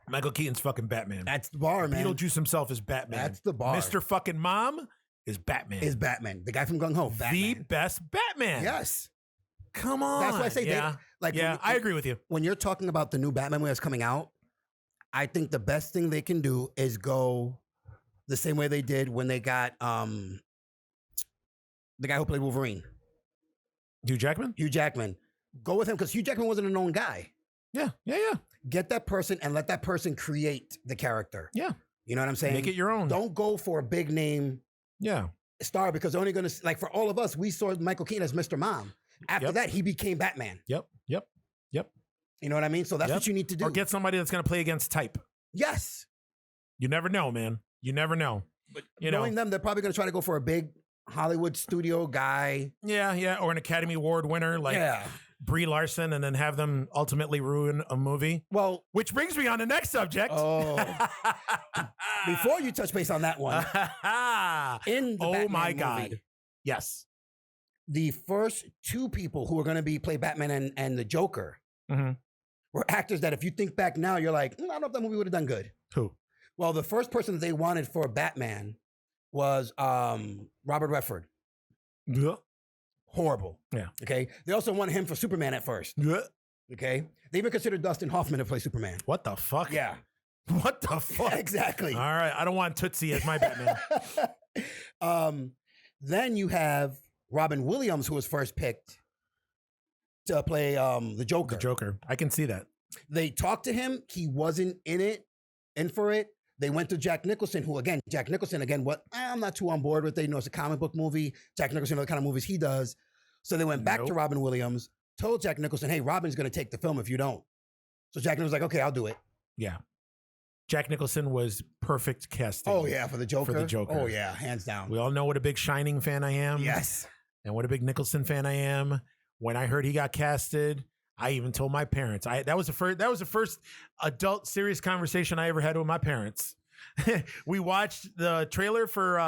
Michael Keaton's fucking Batman. That's the bar, man. Beetlejuice himself is Batman. That's the bar. Mr. fucking Mom is Batman. The guy from Gung Ho. Batman. The best Batman. Yes. Come on. That's why I say I agree with you. When you're talking about the new Batman movie that's coming out, I think the best thing they can do is go the same way they did when they got the guy who played Wolverine. Hugh Jackman? Hugh Jackman. Go with him, because Hugh Jackman wasn't a known guy. Yeah. Get that person and let that person create the character. Yeah. You know what I'm saying? Make it your own. Don't go for a big name star, because they're only going to, like, for all of us, we saw Michael Keaton as Mr. Mom. After that, he became Batman. Yep. You know what I mean? So that's what you need to do. Or get somebody that's going to play against type. Yes. You never know, man. You never know. But knowing them, they're probably going to try to go for a big Hollywood studio guy. Yeah. Or an Academy Award winner like Brie Larson, and then have them ultimately ruin a movie. Well, which brings me on the next subject. Oh, before you touch base on that one, in the Batman movie, yes, the first 2 people who are going to play Batman and the Joker were actors that, if you think back now, you're like, I don't know if that movie would have done good. Who? Well, the first person that they wanted for Batman was Robert Redford. Yeah. Horrible. Yeah. Okay. They also wanted him for Superman at first. Yeah. Okay. They even considered Dustin Hoffman to play Superman. What the fuck? Yeah. What the fuck? Exactly. All right. I don't want Tootsie as my Batman. Then you have Robin Williams, who was first picked to play the Joker. The Joker. I can see that. They talked to him. He wasn't in for it. They went to Jack Nicholson, who Jack Nicholson, what I'm not too on board with it. You know, it's a comic book movie. Jack Nicholson, the kind of movies he does. So they went back to Robin Williams, told Jack Nicholson, hey, Robin's going to take the film if you don't. So Jack Nicholson was like, okay, I'll do it. Yeah. Jack Nicholson was perfect casting. Oh, yeah, for the Joker? For the Joker. Oh, yeah, hands down. We all know what a big Shining fan I am. Yes. And what a big Nicholson fan I am. When I heard he got casted, I even told my parents. That was the first adult serious conversation I ever had with my parents. We watched the trailer for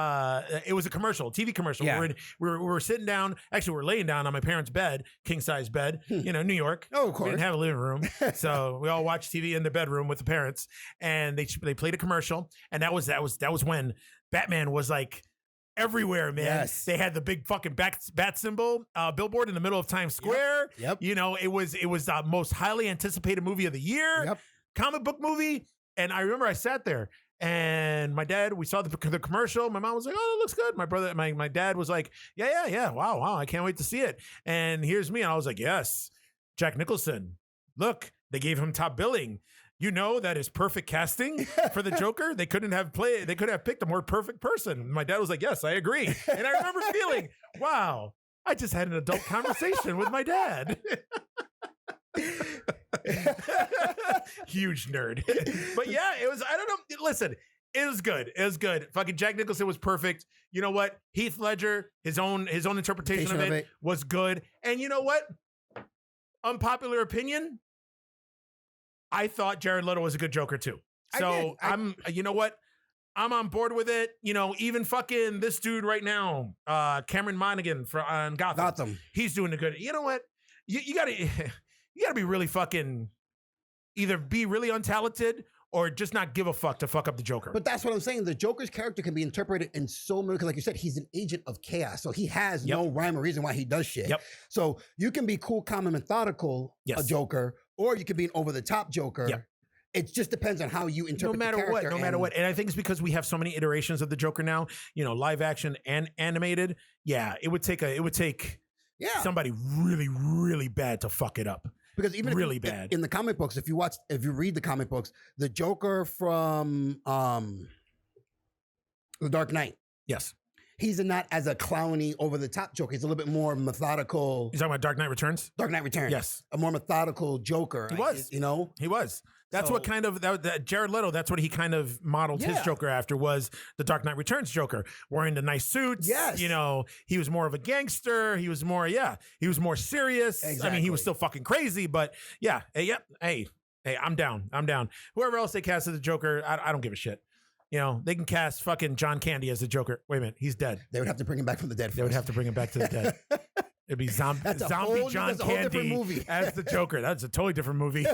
it was a commercial, TV commercial. Yeah. We were sitting down. Actually, we're laying down on my parents' bed, king size bed. New York. Oh, of course. We didn't have a living room, so we all watched TV in the bedroom with the parents. And they played a commercial, and that was when Batman was like everywhere, man. Yes. They had the big fucking bat symbol billboard in the middle of Times Square. Yep. You know, it was the most highly anticipated movie of the year. Yep. Comic book movie. And I remember I sat there and my dad, we saw the commercial. My mom was like, oh, it looks good. My brother, my dad was like, yeah. Wow. I can't wait to see it. And here's me. And I was like, yes, Jack Nicholson. Look, they gave him top billing. You know, that is perfect casting for the Joker. They could have picked a more perfect person. My dad was like, yes, I agree. And I remember feeling, wow, I just had an adult conversation with my dad. Huge nerd. But yeah, it was, I don't know. Listen, it was good. It was good. Fucking Jack Nicholson was perfect. You know what? Heath Ledger, his own interpretation of it was good. And you know what? Unpopular opinion. I thought Jared Leto was a good Joker too. So you know what? I'm on board with it. You know, even fucking this dude right now, Cameron Monaghan on Gotham. He's doing a good. You know what? You gotta be really fucking either be really untalented or just not give a fuck to fuck up the Joker. But that's what I'm saying. The Joker's character can be interpreted in so many, because like you said, he's an agent of chaos. So he has no rhyme or reason why he does shit. Yep. So you can be cool, calm, and methodical, a Joker, or you can be an over-the-top Joker. Yep. It just depends on how you interpret the character. No matter what. And I think it's because we have so many iterations of the Joker now, you know, live action and animated. Yeah, it would take somebody really, really bad to fuck it up. Because even really bad in the comic books, if you read the comic books, the Joker from The Dark Knight, yes, he's not as a clowny, over the top Joker. He's a little bit more methodical. You're talking about Dark Knight Returns? Dark Knight Returns. Yes, a more methodical Joker. He was, he was. That's what kind of that Jared Leto. That's what he kind of modeled his Joker after, was the Dark Knight Returns Joker, wearing the nice suits. Yes, you know, he was more of a gangster. He was more, he was more serious. Exactly. I mean, he was still fucking crazy, but hey, I'm down. Whoever else they cast as the Joker, I don't give a shit. You know, they can cast fucking John Candy as the Joker. Wait a minute, he's dead. They would have to bring him back from the dead. They would have to bring him back to the dead. It'd be zombie John Candy as the Joker. That's a totally different movie.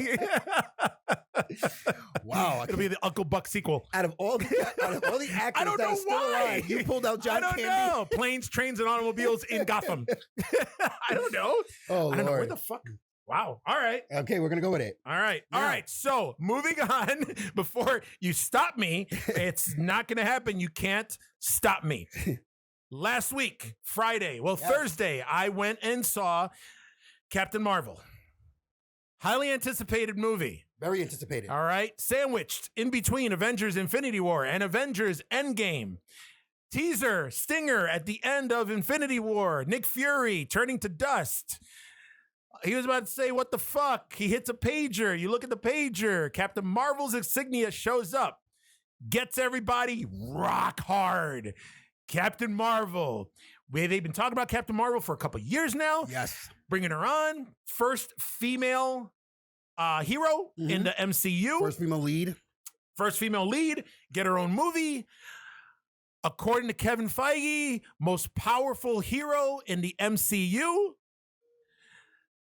Wow, it'll be the Uncle Buck sequel. Out of all the actors that are still alive, you pulled out John Candy. I don't know. Planes, Trains, and Automobiles in Gotham. I don't know. Oh, I don't know Lord. where the fuck. Wow. All right. Okay, we're gonna go with it. All right. All right. So moving on, before you stop me, it's not gonna happen. You can't stop me. Last week, Friday, Thursday, I went and saw Captain Marvel. Highly anticipated movie. Very anticipated. All right. Sandwiched in between Avengers Infinity War and Avengers Endgame. Teaser, stinger at the end of Infinity War. Nick Fury turning to dust. He was about to say, what the fuck? He hits a pager. You look at the pager. Captain Marvel's insignia shows up. Gets everybody rock hard. Captain Marvel. They've been talking about Captain Marvel for a couple years now. Yes. Bringing her on. First female hero in the MCU. First female lead. Get her own movie. According to Kevin Feige, most powerful hero in the MCU.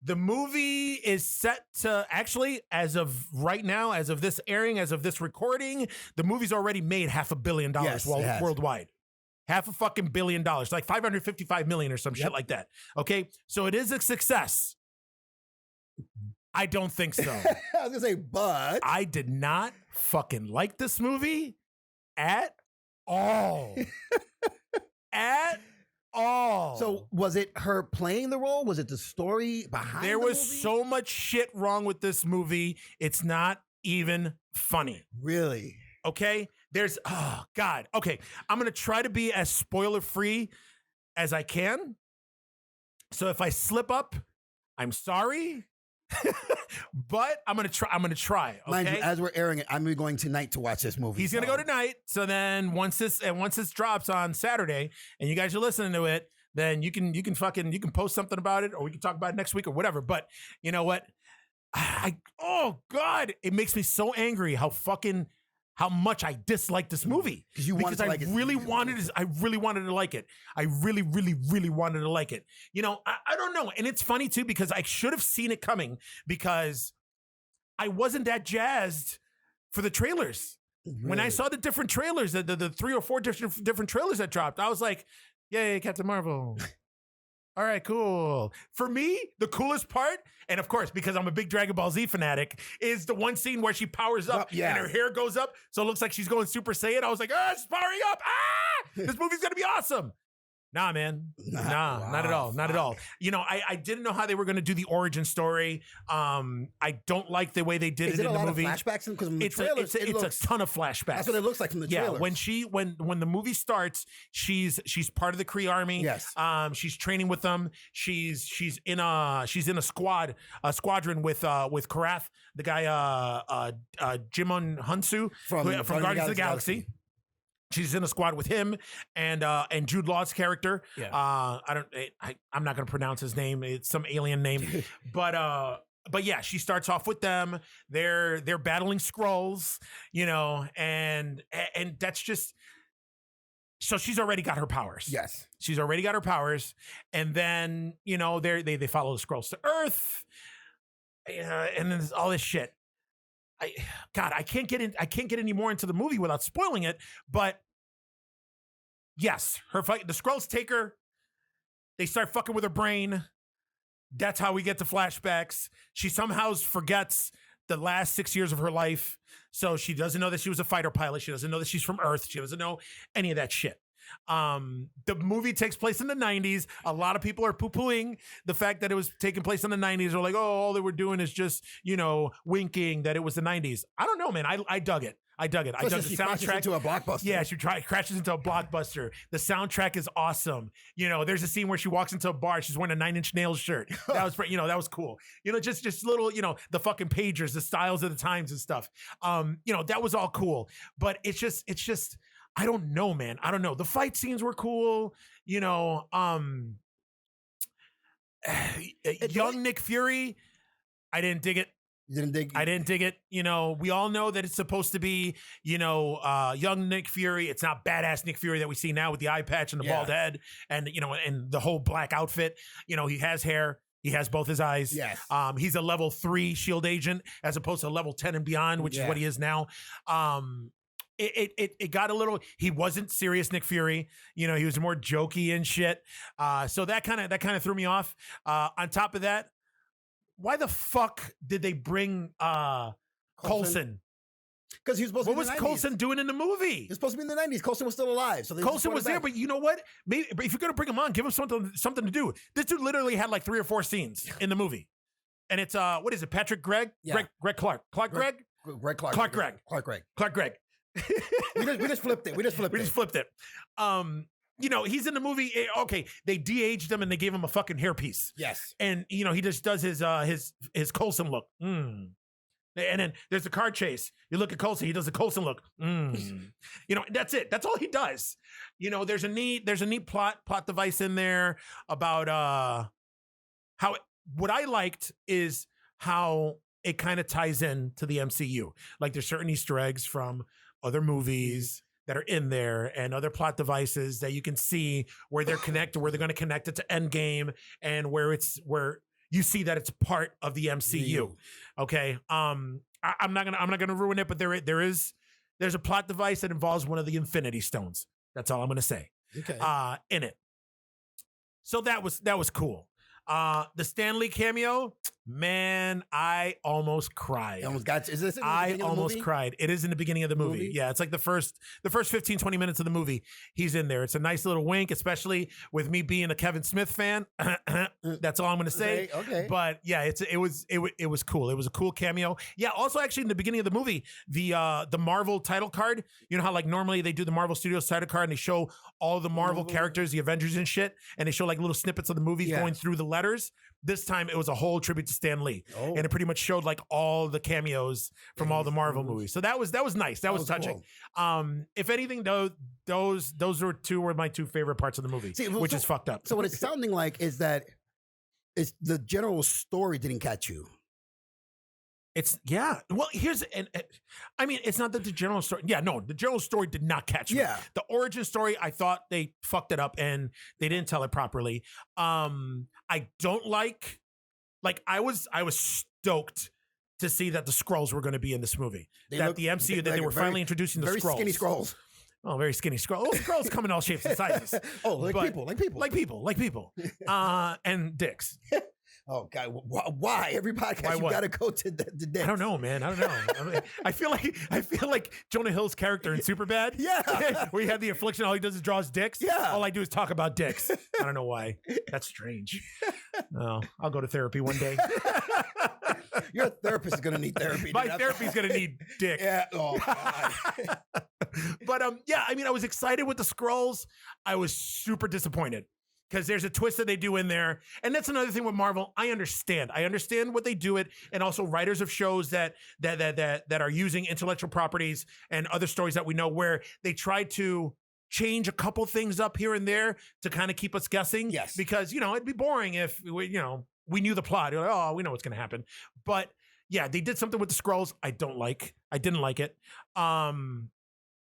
The movie is set to, actually, as of right now, as of this airing, as of this recording, the movie's already made $500 million worldwide. $500 million, like 555 million or some shit like that. Okay. So it is a success. I don't think so. I was gonna say, but I did not fucking like this movie at all. At all. So was it her playing the role? Was it the story behind there the was movie? so much shit wrong with this movie. It's not even funny. Really? Okay. There's, oh God. Okay. I'm going to try to be as spoiler free as I can. So if I slip up, I'm sorry. But I'm going to try. Okay. Mind you, as we're airing it, I'm going tonight to watch this movie. He's going to go tonight. So then once this drops on Saturday and you guys are listening to it, then you can post something about it, or we can talk about it next week or whatever. But you know what? Oh God, it makes me so angry how much I dislike this movie. Because I really wanted to like it. I really, really, really wanted to like it. You know, I don't know. And it's funny too, because I should have seen it coming, because I wasn't that jazzed for the trailers. Really? When I saw the different trailers, the 3 or 4 different trailers that dropped, I was like, yay, Captain Marvel. All right, cool. For me, the coolest part, and of course, because I'm a big Dragon Ball Z fanatic, is the one scene where she powers up and her hair goes up, so it looks like she's going Super Saiyan. I was like, she's powering up. This movie's going to be awesome. Nah, man. Not at all. Not at all. You know, I didn't know how they were going to do the origin story. I don't like the way they did it in the movie. Is it a lot of flashbacks? Because it's a ton of flashbacks. That's what it looks like from the trailer. Yeah, when the movie starts, she's part of the Kree army. Yes. She's training with them. She's in a squadron with Karath, the guy Jimon Hunsu from Guardians of the Galaxy. She's in a squad with him and Jude Law's character. Yeah. I'm not going to pronounce his name. It's some alien name, but yeah, she starts off with them. They're battling Skrulls, you know, and that's just, so she's already got her powers. Yes. She's already got her powers. And then, you know, they follow the Skrulls to Earth. And then there's all this shit. I can't get any more into the movie without spoiling it, but yes, her fight, the Skrulls take her, they start fucking with her brain. That's how we get to flashbacks. She somehow forgets the last 6 years of her life. So she doesn't know that she was a fighter pilot. She doesn't know that she's from Earth. She doesn't know any of that shit. The movie takes place in the 90s. A lot of people are poo-pooing the fact that it was taking place in the 90s. They're like, oh, all they were doing is just, you know, winking that it was the 90s. I don't know, man. I dug it. I dug the soundtrack into a blockbuster. Yeah, she crashes into a blockbuster. The soundtrack is awesome. You know, there's a scene where she walks into a bar. She's wearing a 9 Inch Nails shirt. That was, you know, that was cool. You know, just little, you know, the fucking pagers, the styles of the times and stuff. You know, that was all cool. But it's just. I don't know, man. I don't know. The fight scenes were cool. You know, young Nick Fury, I didn't dig it. You didn't dig? I didn't dig it. You know, we all know that it's supposed to be, you know, young Nick Fury. It's not badass Nick Fury that we see now with the eye patch and the bald head and, you know, and the whole black outfit. You know, he has hair. He has both his eyes. Yes. He's a level 3 shield agent as opposed to level 10 and beyond, which is what he is now. It got a little, he wasn't serious Nick Fury, you know, he was more jokey and shit. So that kind of threw me off. On top of that, why the fuck did they bring Coulson? Because he was supposed to be in the 90s. What was Coulson doing in the movie? He was supposed to be in the 90s. Coulson was still alive. So Coulson was there, but you know what? Maybe if you're gonna bring him on, give him something to do. This dude literally had like 3 or 4 scenes in the movie. And it's what is it? Patrick Gregg? Yeah. Greg Clark. Clark Gregg? Greg Clark. Clark Gregg. Clark Gregg. Clark Gregg. we just flipped it. We just flipped it. You know, he's in the movie. Okay, they de-aged him and they gave him a fucking hairpiece. Yes. And you know, he just does his Coulson look. And then there's the car chase. You look at Coulson, he does the Coulson look. You know, that's it. That's all he does. You know, there's a neat plot device in there about what I liked is how it kind of ties in to the MCU. Like there's certain Easter eggs from other movies that are in there and other plot devices that you can see where they're connected, where they're going to connect it to Endgame and where you see that it's part of the MCU. Okay. I'm not gonna ruin it, but there's a plot device that involves one of the Infinity Stones. That's all I'm gonna say. in it. So that was cool. The Stan Lee cameo, man, I almost cried. You almost got you. Is this in the I beginning of the almost movie? cried. It is in the beginning of the movie. Yeah, it's like the first 15, 20 minutes of the movie. He's in there. It's a nice little wink, especially with me being a Kevin Smith fan. That's all I'm going to say. Okay. But yeah, it was cool. It was a cool cameo. Yeah, also actually in the beginning of the movie, the Marvel title card, you know how like normally they do the Marvel Studios title card and they show all the Marvel characters, the Avengers and shit, and they show like little snippets of the movies going through the letters. This time it was a whole tribute to Stan Lee. And it pretty much showed like all the cameos from all the Marvel movies. So that was nice. That was touching. Cool. If anything though, those were my two favorite parts of the movie, which is fucked up. So what it's sounding like is that it's the general story didn't catch you. Well, I mean, it's not that the general story. Yeah, no, the general story did not catch me. Yeah. The origin story, I thought they fucked it up and they didn't tell it properly. I don't like I was stoked to see that the Skrulls were going to be in this movie. The MCU, that they were finally introducing the Skrulls. Very skinny Skrulls. Oh, very skinny Skrulls. Well, Skrulls come in all shapes and sizes. Like people. And dicks. Oh God! Why every podcast you gotta go to the dicks? I don't know, man. I don't know. I feel like Jonah Hill's character in Superbad. Yeah, where he had the affliction. All he does is draws dicks. Yeah. All I do is talk about dicks. I don't know why. That's strange. Oh, I'll go to therapy one day. Your therapist is gonna need therapy. My therapy's gonna need dick. Yeah. Oh God. But yeah. I mean, I was excited with the Skrulls. I was super disappointed. Because there's a twist that they do in there. And that's another thing with Marvel. I understand what they do it. And also writers of shows that are using intellectual properties and other stories that we know where they try to change a couple things up here and there to kind of keep us guessing. Yes. Because, it'd be boring if we knew the plot. You're like, oh, we know what's going to happen. But yeah, they did something with the Skrulls I didn't like it. All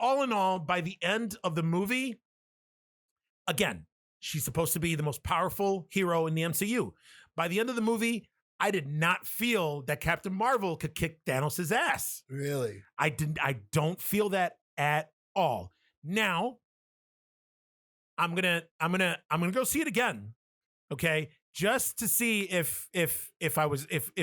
in all, by the end of the movie, again, she's supposed to be the most powerful hero in the MCU. By the end of the movie, I did not feel that Captain Marvel could kick Thanos' ass. Really? I don't feel that at all. Now, I'm gonna go see it again. Okay? Just to see if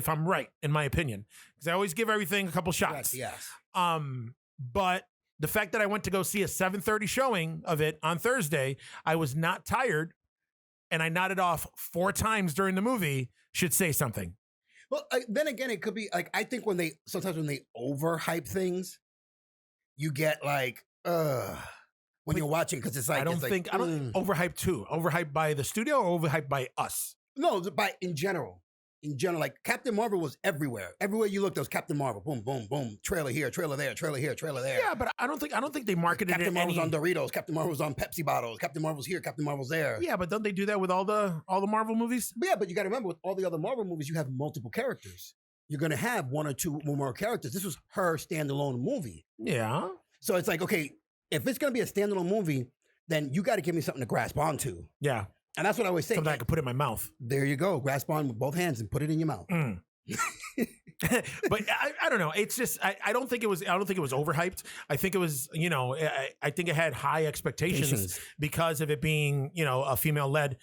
I'm right in my opinion. Because I always give everything a couple shots. Yes. But the fact that I went to go see a 7:30 showing of it on Thursday, I was not tired, and I nodded off 4 times during the movie should say something. Well, then again, it could be like I think when they overhype things, you get like when you're watching because it's like I don't overhyped too. Overhyped by the studio or overhyped by us? No, in general. In general, like Captain Marvel was everywhere. Everywhere you looked, there was Captain Marvel. Boom, boom, boom. Trailer here, trailer there, trailer here, trailer there. Yeah, but I don't think they marketed Captain Marvel's on Doritos. Captain Marvel's on Pepsi bottles. Captain Marvel's here. Captain Marvel's there. Yeah, but don't they do that with all the Marvel movies? But yeah, but you got to remember, with all the other Marvel movies, you have multiple characters. You're gonna have 1 or 2 more characters. This was her standalone movie. Yeah. So it's like, okay, if it's gonna be a standalone movie, then you got to give me something to grasp onto. Yeah. And that's what I always say. Something I could put in my mouth. There you go. Grasp on with both hands and put it in your mouth. But I don't know. It's just I don't think it was overhyped. I think it was, I think it had high expectations because of it being, a female-led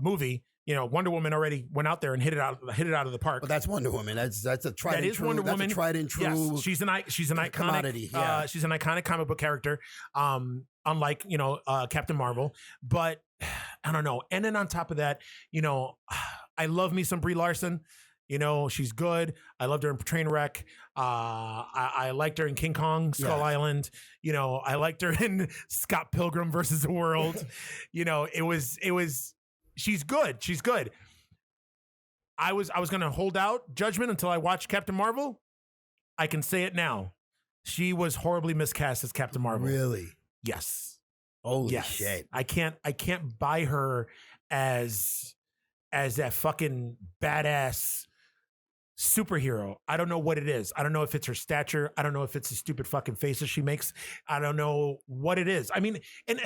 movie. Wonder Woman already went out there and hit it out of the park. But that's Wonder Woman. That's a tried and true. Wonder Woman. That's a tried and true. Yes, she's an iconic commodity. Yeah. She's an iconic comic book character. Unlike Captain Marvel, but I don't know. And then on top of that, I love me some Brie Larson. She's good. I loved her in Trainwreck. I liked her in King Kong, Skull Island. I liked her in Scott Pilgrim versus the World. It was. She's good. She's good. I was going to hold out judgment until I watched Captain Marvel. I can say it now. She was horribly miscast as Captain Marvel. Really? Yes. Holy shit. I can't buy her as that fucking badass superhero. I don't know what it is. I don't know if it's her stature. I don't know if it's the stupid fucking faces she makes. I don't know what it is. I mean, and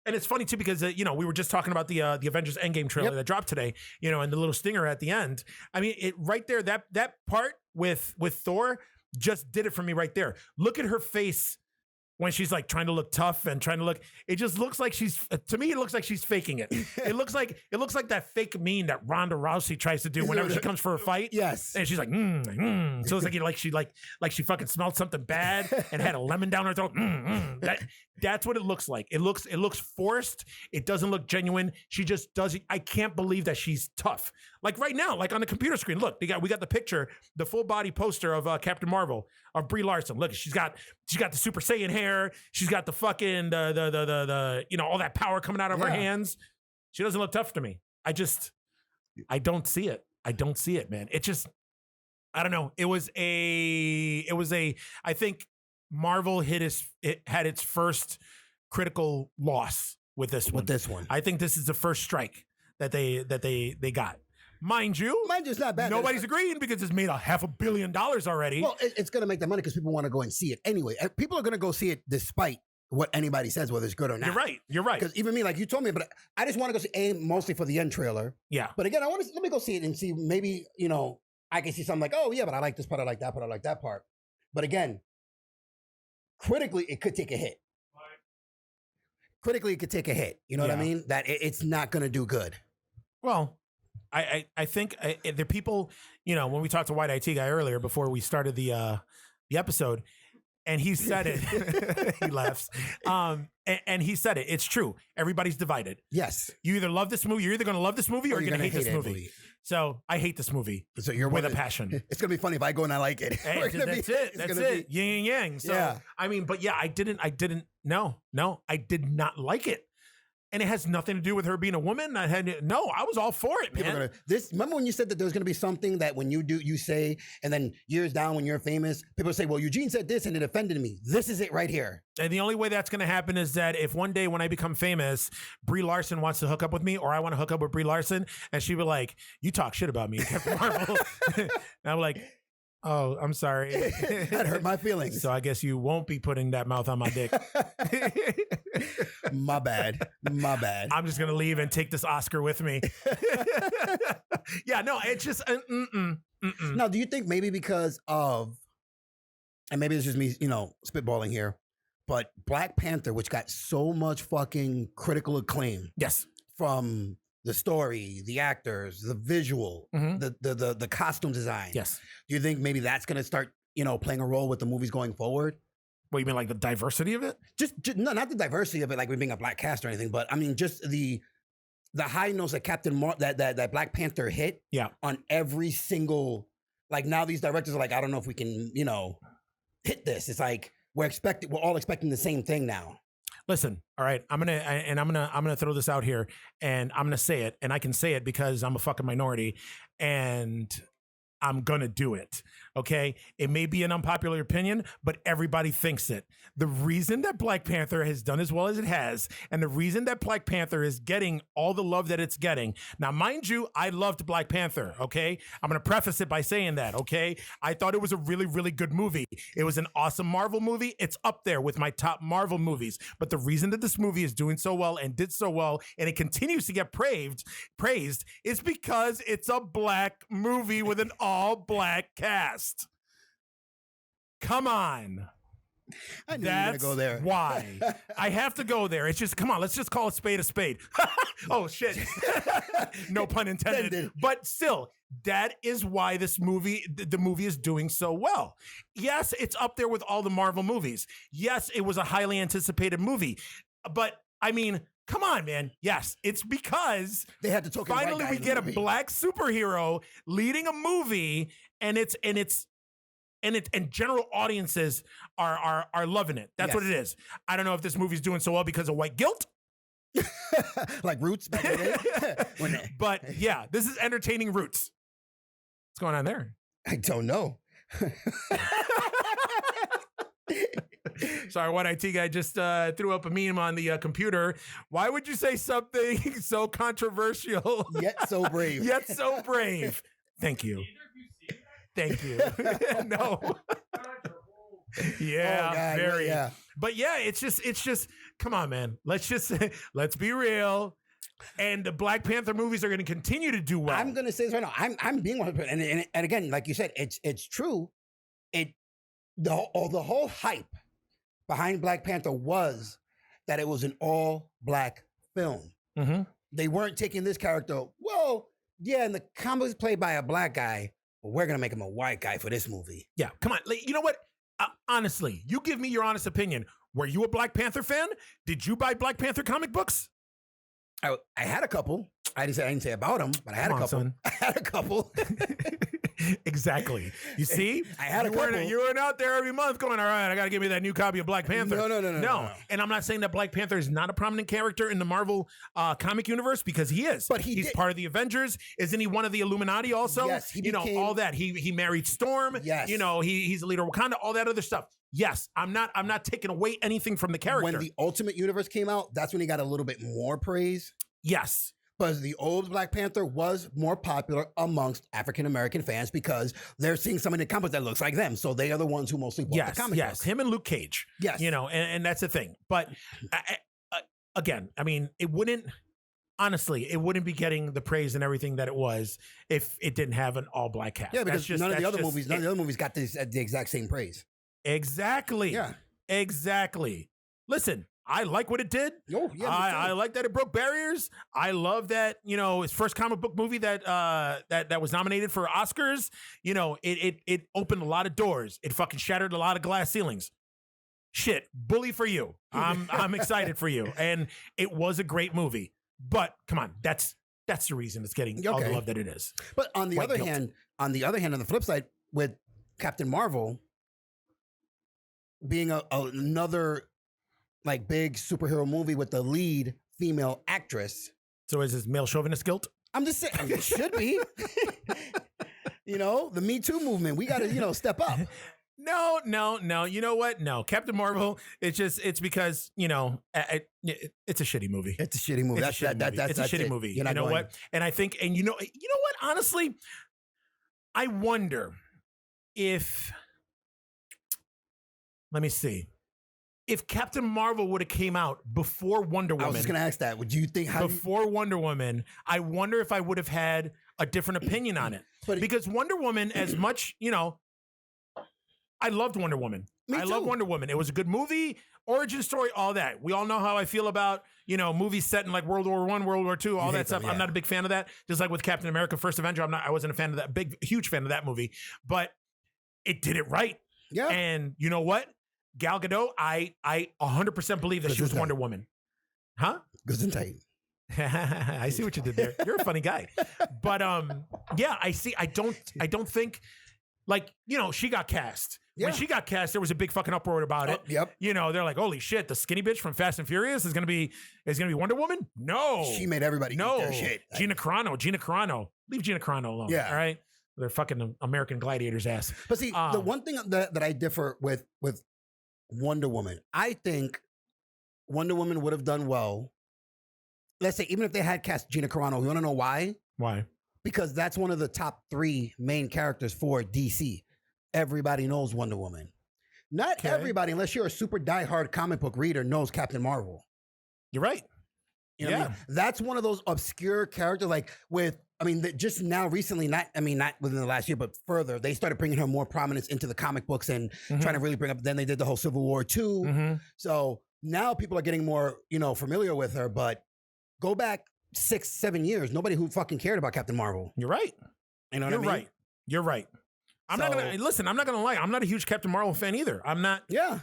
it's funny too because we were just talking about the Avengers Endgame trailer that dropped today, and the little stinger at the end. I mean, it right there, that part with Thor just did it for me right there. Look at her face when she's like trying to look tough and trying to look, it just looks like to me, it looks like she's faking it. It looks like that fake meme that Ronda Rousey tries to do whenever she comes for a fight. Yes. And she's like, So it's like she fucking smelled something bad and had a lemon down her throat. That's what it looks like. It looks forced. It doesn't look genuine. She just doesn't. I can't believe that she's tough. Like right now, like on the computer screen, look, we got the picture, the full body poster of Captain Marvel, of Brie Larson. Look, she's got the Super Saiyan hair. She's got the fucking the all that power coming out of her hands. She doesn't look tough to me. I don't see it. I don't see it, man. It just, I don't know. I think Marvel had its first critical loss with this one. I think this is the first strike that they got. Mind you, it's not bad. Nobody's agreeing because it's made $500 million already. Well, it's going to make the money because people want to go and see it anyway. People are going to go see it despite what anybody says, whether it's good or not. You're right. Because even me, like you told me, but I just want to go see mostly for the end trailer. Yeah. But again, let me go see it and see maybe, I can see something like, oh yeah, but I like this part, I like that part, I like that part. But again, critically, it could take a hit. Critically, it could take a hit. You know what I mean? That it's not going to do good. Well, I think the people, when we talked to White IT Guy earlier before we started the episode, and he said it, he laughs, and he said it. It's true. Everybody's divided. Yes. You either love this movie, you're either going to love this movie, or you're going to hate this movie. So I hate this movie. So you're with a passion. It's gonna be funny if I go and I like it. Hey, that's it. Yin and yang. So yeah. I mean, but yeah, I didn't. No, I did not like it. And it has nothing to do with her being a woman. I was all for it, man. Remember when you said that there's going to be something that when you say, and then years down when you're famous, people say, well, Eugene said this and it offended me. This is it right here. And the only way that's going to happen is that if one day when I become famous, Brie Larson wants to hook up with me, or I want to hook up with Brie Larson, and she be like, you talk shit about me, Captain Marvel. And I'm like, oh, I'm sorry. That hurt my feelings. So I guess you won't be putting that mouth on my dick. My bad. I'm just going to leave and take this Oscar with me. Yeah, no, it's just, Now, do you think maybe because of, and maybe it's just me, spitballing here, but Black Panther, which got so much fucking critical acclaim. Yes. From the story, the actors, the visual, the costume design. Yes. Do you think maybe that's going to start, playing a role with the movies going forward? What, you mean like the diversity of it? Just no, not the diversity of it, like we being a black cast or anything, but I mean just the high notes that that Black Panther hit. Yeah. On every single, like now these directors are like, I don't know if we can, hit this. It's like we're all expecting the same thing now. Listen, all right, I'm gonna throw this out here, and I'm gonna say it, and I can say it because I'm a fucking minority, and I'm gonna do it. Okay, it may be an unpopular opinion, but everybody thinks it. The reason that Black Panther has done as well as it has, and the reason that Black Panther is getting all the love that it's getting. Now, mind you, I loved Black Panther. Okay, I'm gonna preface it by saying that. Okay, I thought it was a really, really good movie. It was an awesome Marvel movie. It's up there with my top Marvel movies. But the reason that this movie is doing so well and did so well, and it continues to get praised, is because it's a black movie with an all-black cast. Come on. I knew you were gonna go there. Why? I have to go there. It's just, come on, let's just call a spade a spade. Oh, shit. No pun intended. But still, that is why this movie, the movie is doing so well. Yes, it's up there with all the Marvel movies. Yes, it was a highly anticipated movie. But, I mean, come on, man. Yes, it's because they had to talk. Finally, we get a black superhero leading a movie, and general audiences are loving it. That's what it is. I don't know if this movie's doing so well because of white guilt. Like Roots back in the day. But yeah, this is entertaining Roots. What's going on there? I don't know. Sorry, White IT Guy just threw up a meme on the computer. Why would you say something so controversial? Yet so brave. Yet so brave. Thank you. Thank you. No. Yeah, oh, God, very. Yeah. But yeah, it's just, come on, man. Let's be real. And the Black Panther movies are going to continue to do well. I'm going to say this right now. I'm being 100%. And again, like you said, it's true. The whole hype behind Black Panther was that it was an all-black film. Mm-hmm. They weren't taking this character, well, yeah, in the comics played by a black guy, but we're going to make him a white guy for this movie. Yeah, come on. You know what? Honestly, you give me your honest opinion. Were you a Black Panther fan? Did you buy Black Panther comic books? I had a couple. I didn't say about them, but I had a couple. Son. I had a couple. Exactly. You see? I had a couple. You weren't out there every month going, all right, I got to give me that new copy of Black Panther. No. And I'm not saying that Black Panther is not a prominent character in the Marvel comic universe, because he is. But he's part of the Avengers. Isn't he one of the Illuminati also? Yes. He became, all that. He married Storm. Yes. He's the leader of Wakanda, all that other stuff. Yes, I'm not taking away anything from the character. When the Ultimate Universe came out, that's when he got a little bit more praise. Yes. But the old Black Panther was more popular amongst African-American fans because they're seeing someone in the comics that looks like them. So they are the ones who mostly bought the comic books. Him and Luke Cage. Yes. And that's the thing. But again, I mean, it wouldn't be getting the praise and everything that it was if it didn't have an all-black cast. Yeah, because none of the other movies got the exact same praise. Exactly. Yeah. Exactly. Listen, I like what it did. Oh, yeah, I like that it broke barriers. I love that, his first comic book movie that was nominated for Oscars, it opened a lot of doors. It fucking shattered a lot of glass ceilings. Shit, bully for you. I'm excited for you. And it was a great movie. But come on, that's the reason it's getting all the love that it is. But on the other hand, on the flip side, with Captain Marvel being another like big superhero movie with the lead female actress. So is this male chauvinist guilt? I'm just saying, it should be. The Me Too movement. We got to, step up. No. You know what? No. Captain Marvel, it's because, it's a shitty movie. It's a shitty movie. It's a shitty movie. You know what? And I think, and you know what? Honestly, I wonder if, let me see. If Captain Marvel would have came out before Wonder Woman. I was just going to ask that. Would you think before Wonder Woman, I wonder if I would have had a different opinion on it. Because Wonder Woman, as much, I loved Wonder Woman. I love Wonder Woman. It was a good movie, origin story, all that. We all know how I feel about, movies set in like World War I, World War II, all that stuff. Yeah. I'm not a big fan of that. Just like with Captain America, First Avenger, I wasn't a fan of that, huge fan of that movie. But it did it right. Yeah. And you know what? Gal Gadot, I 100% believe that she was Wonder Woman. Huh? Gesundheit. I see what you did there. You're a funny guy. But yeah, I see. I don't think she got cast. Yeah. When she got cast, there was a big fucking uproar about it. Yep. They're like, holy shit, the skinny bitch from Fast and Furious is gonna be Wonder Woman? No. She made everybody eat their shit. Gina Carano. Leave Gina Carano alone. Yeah. All right. They're fucking American Gladiators ass. But see, the one thing that I differ with Wonder Woman, I think Wonder Woman would have done well. Let's say, even if they had cast Gina Carano, you want to know why? Why? Because that's one of the top 3 main characters for DC. Everybody knows Wonder Woman. Not everybody, unless you're a super diehard comic book reader, knows Captain Marvel. You're right. You know what I mean? That's one of those obscure characters, just now recently, not within the last year, but further, they started bringing her more prominence into the comic books and trying to really bring up, then they did the whole Civil War too. Mm-hmm. So now people are getting more, familiar with her, but go back 6-7 years, nobody who fucking cared about Captain Marvel. You're right. You know what I mean? Right. You're right. I'm not gonna lie. I'm not a huge Captain Marvel fan either. I'm not. Yeah.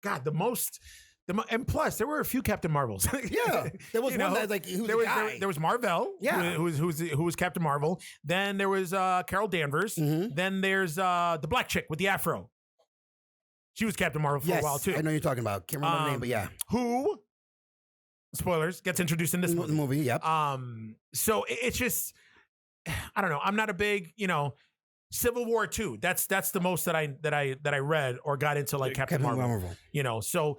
God, and plus there were a few Captain Marvels. Yeah. There was one that there was Marvel. Yeah. Who was Captain Marvel. Then there was Carol Danvers. Mm-hmm. Then there's the black chick with the afro. She was Captain Marvel for a while too. I know you're talking about. Can't remember her name, but yeah. Who? Spoilers, gets introduced in this movie. Yep. So it's just, I don't know. I'm not a big, Civil War II. That's the most that I read or got into, like Captain Marvel. So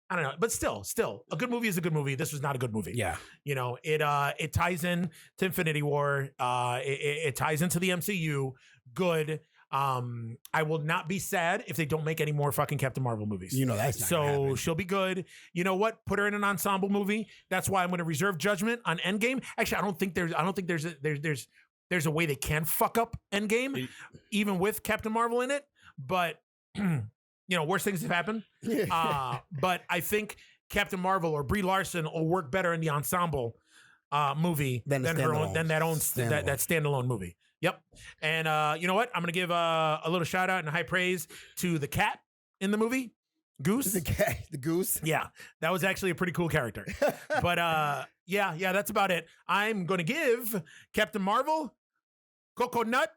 I don't know, but still, a good movie is a good movie. This was not a good movie. Yeah. It ties in to Infinity War. It ties into the MCU. Good. I will not be sad if they don't make any more fucking Captain Marvel movies. That's not so she'll be good. You know what? Put her in an ensemble movie. That's why I'm going to reserve judgment on Endgame. Actually, I don't think there's a way they can fuck up Endgame, even with Captain Marvel in it. But worse things have happened. But I think Captain Marvel or Brie Larson will work better in the ensemble movie than that standalone movie. Yep. And you know what? I'm gonna give a little shout out and high praise to the cat in the movie, Goose. The goose. Yeah, that was actually a pretty cool character. But yeah, that's about it. I'm gonna give Captain Marvel coconut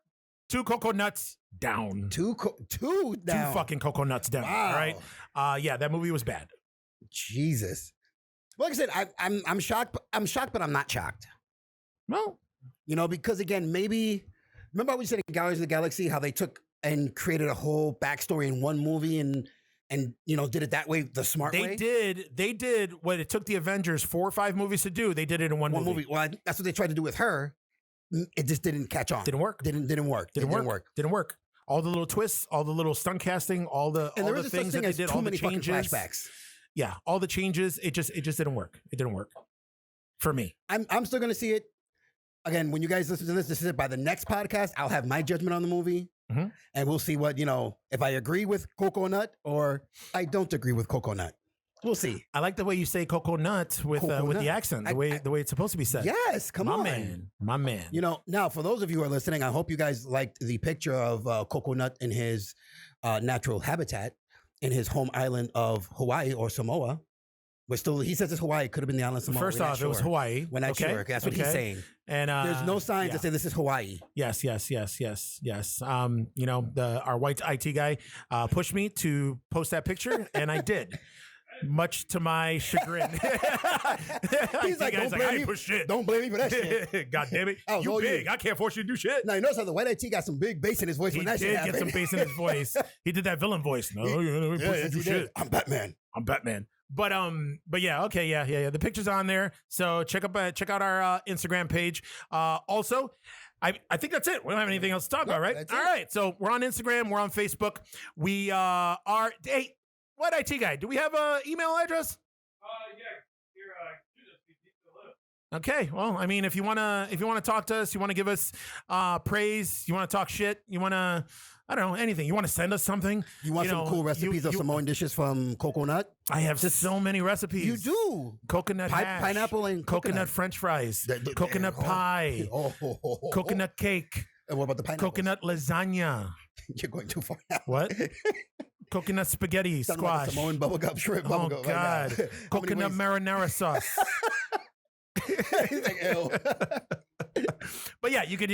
2 coconuts down. Two down. 2 fucking coconuts down. Wow. All right. Yeah, that movie was bad. Jesus. Like I said, I'm shocked. I'm shocked, but I'm not shocked. Well, because again, maybe remember how we said in Guardians of the Galaxy how they took and created a whole backstory in one movie and did it that way, the smart way. They did what it took the Avengers 4 or 5 movies to do. They did it in one movie. Well, that's what they tried to do with her. It just didn't catch on. Didn't work. Didn't work. All the little twists, all the little stunt casting, all the things that they did, all the changes. Flashbacks. Yeah, all the changes. It just didn't work. It didn't work for me. I'm still gonna see it. Again, when you guys listen to this is it. By the next podcast, I'll have my judgment on the movie, and we'll see what if I agree with Coconut or I don't agree with Coconut. We'll see. I like the way you say coconut with the accent, the way it's supposed to be said. Yes, my man. Now for those of you who are listening, I hope you guys liked the picture of Coconut in his natural habitat in his home island of Hawaii or Samoa. He says it's Hawaii. It could have been the island of Samoa. First off, it was Hawaii. We're not sure. That's what he's saying. And there's no signs that say this is Hawaii. Yes. Our white IT guy pushed me to post that picture, and I did. Much to my chagrin. He's like, don't blame me. Shit. Don't blame me for that shit. God damn it. You big. I can't force you to do shit. Now, you notice how the white IT got some big bass in his voice when that shit happened. He did get some bass in his voice. He did that villain voice. No, you push you do shit. I'm Batman. But yeah, okay, yeah. The picture's on there. So check out our Instagram page. Also, I think that's it. We don't have anything else to talk about, right? All right. So we're on Instagram. We're on Facebook. We are. Hey, what IT guy? Do we have an email address? Okay. Well, I mean, if you wanna talk to us, you wanna give us praise, you wanna talk shit, you wanna, I don't know, anything. You wanna send us something. You want some cool recipes of Samoan dishes from Coconut? I have so many recipes. You do. Coconut hash, pineapple and coconut French fries, coconut pie, coconut cake. And what about the pineapple? Coconut lasagna. You're going too far now. What? Coconut spaghetti squash. Like Samoan bubblegum shrimp. Oh God! Right coconut marinara sauce. He's like, ew. But yeah, you can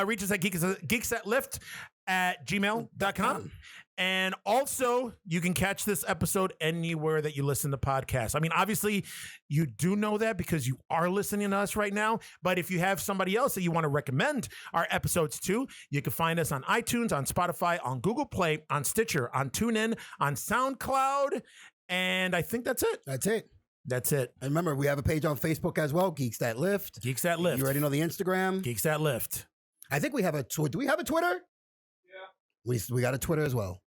reach us at geeksthatlift@gmail.com. And also, you can catch this episode anywhere that you listen to podcasts. I mean, obviously, you do know that because you are listening to us right now. But if you have somebody else that you want to recommend our episodes to, you can find us on iTunes, on Spotify, on Google Play, on Stitcher, on TuneIn, on SoundCloud. And I think that's it. That's it. And remember, we have a page on Facebook as well, Geeks That Lift. Geeks That Lift. You already know the Instagram. Geeks That Lift. I think we have a Twitter. Do we have a Twitter? Yeah. We got a Twitter as well.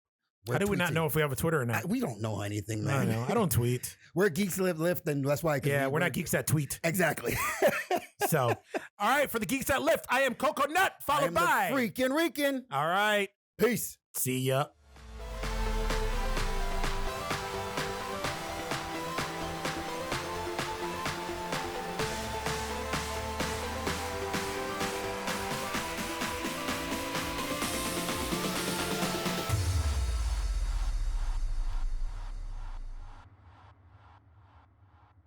How do we not know if we have a Twitter or not? We don't know anything, man. I don't tweet. We're Geeks That Lift, and that's why. We're not Geeks That Tweet. Exactly. So, all right, for the Geeks That Lift, I am Coconut, followed by Freakin' Reekin'. All right. Peace. See ya.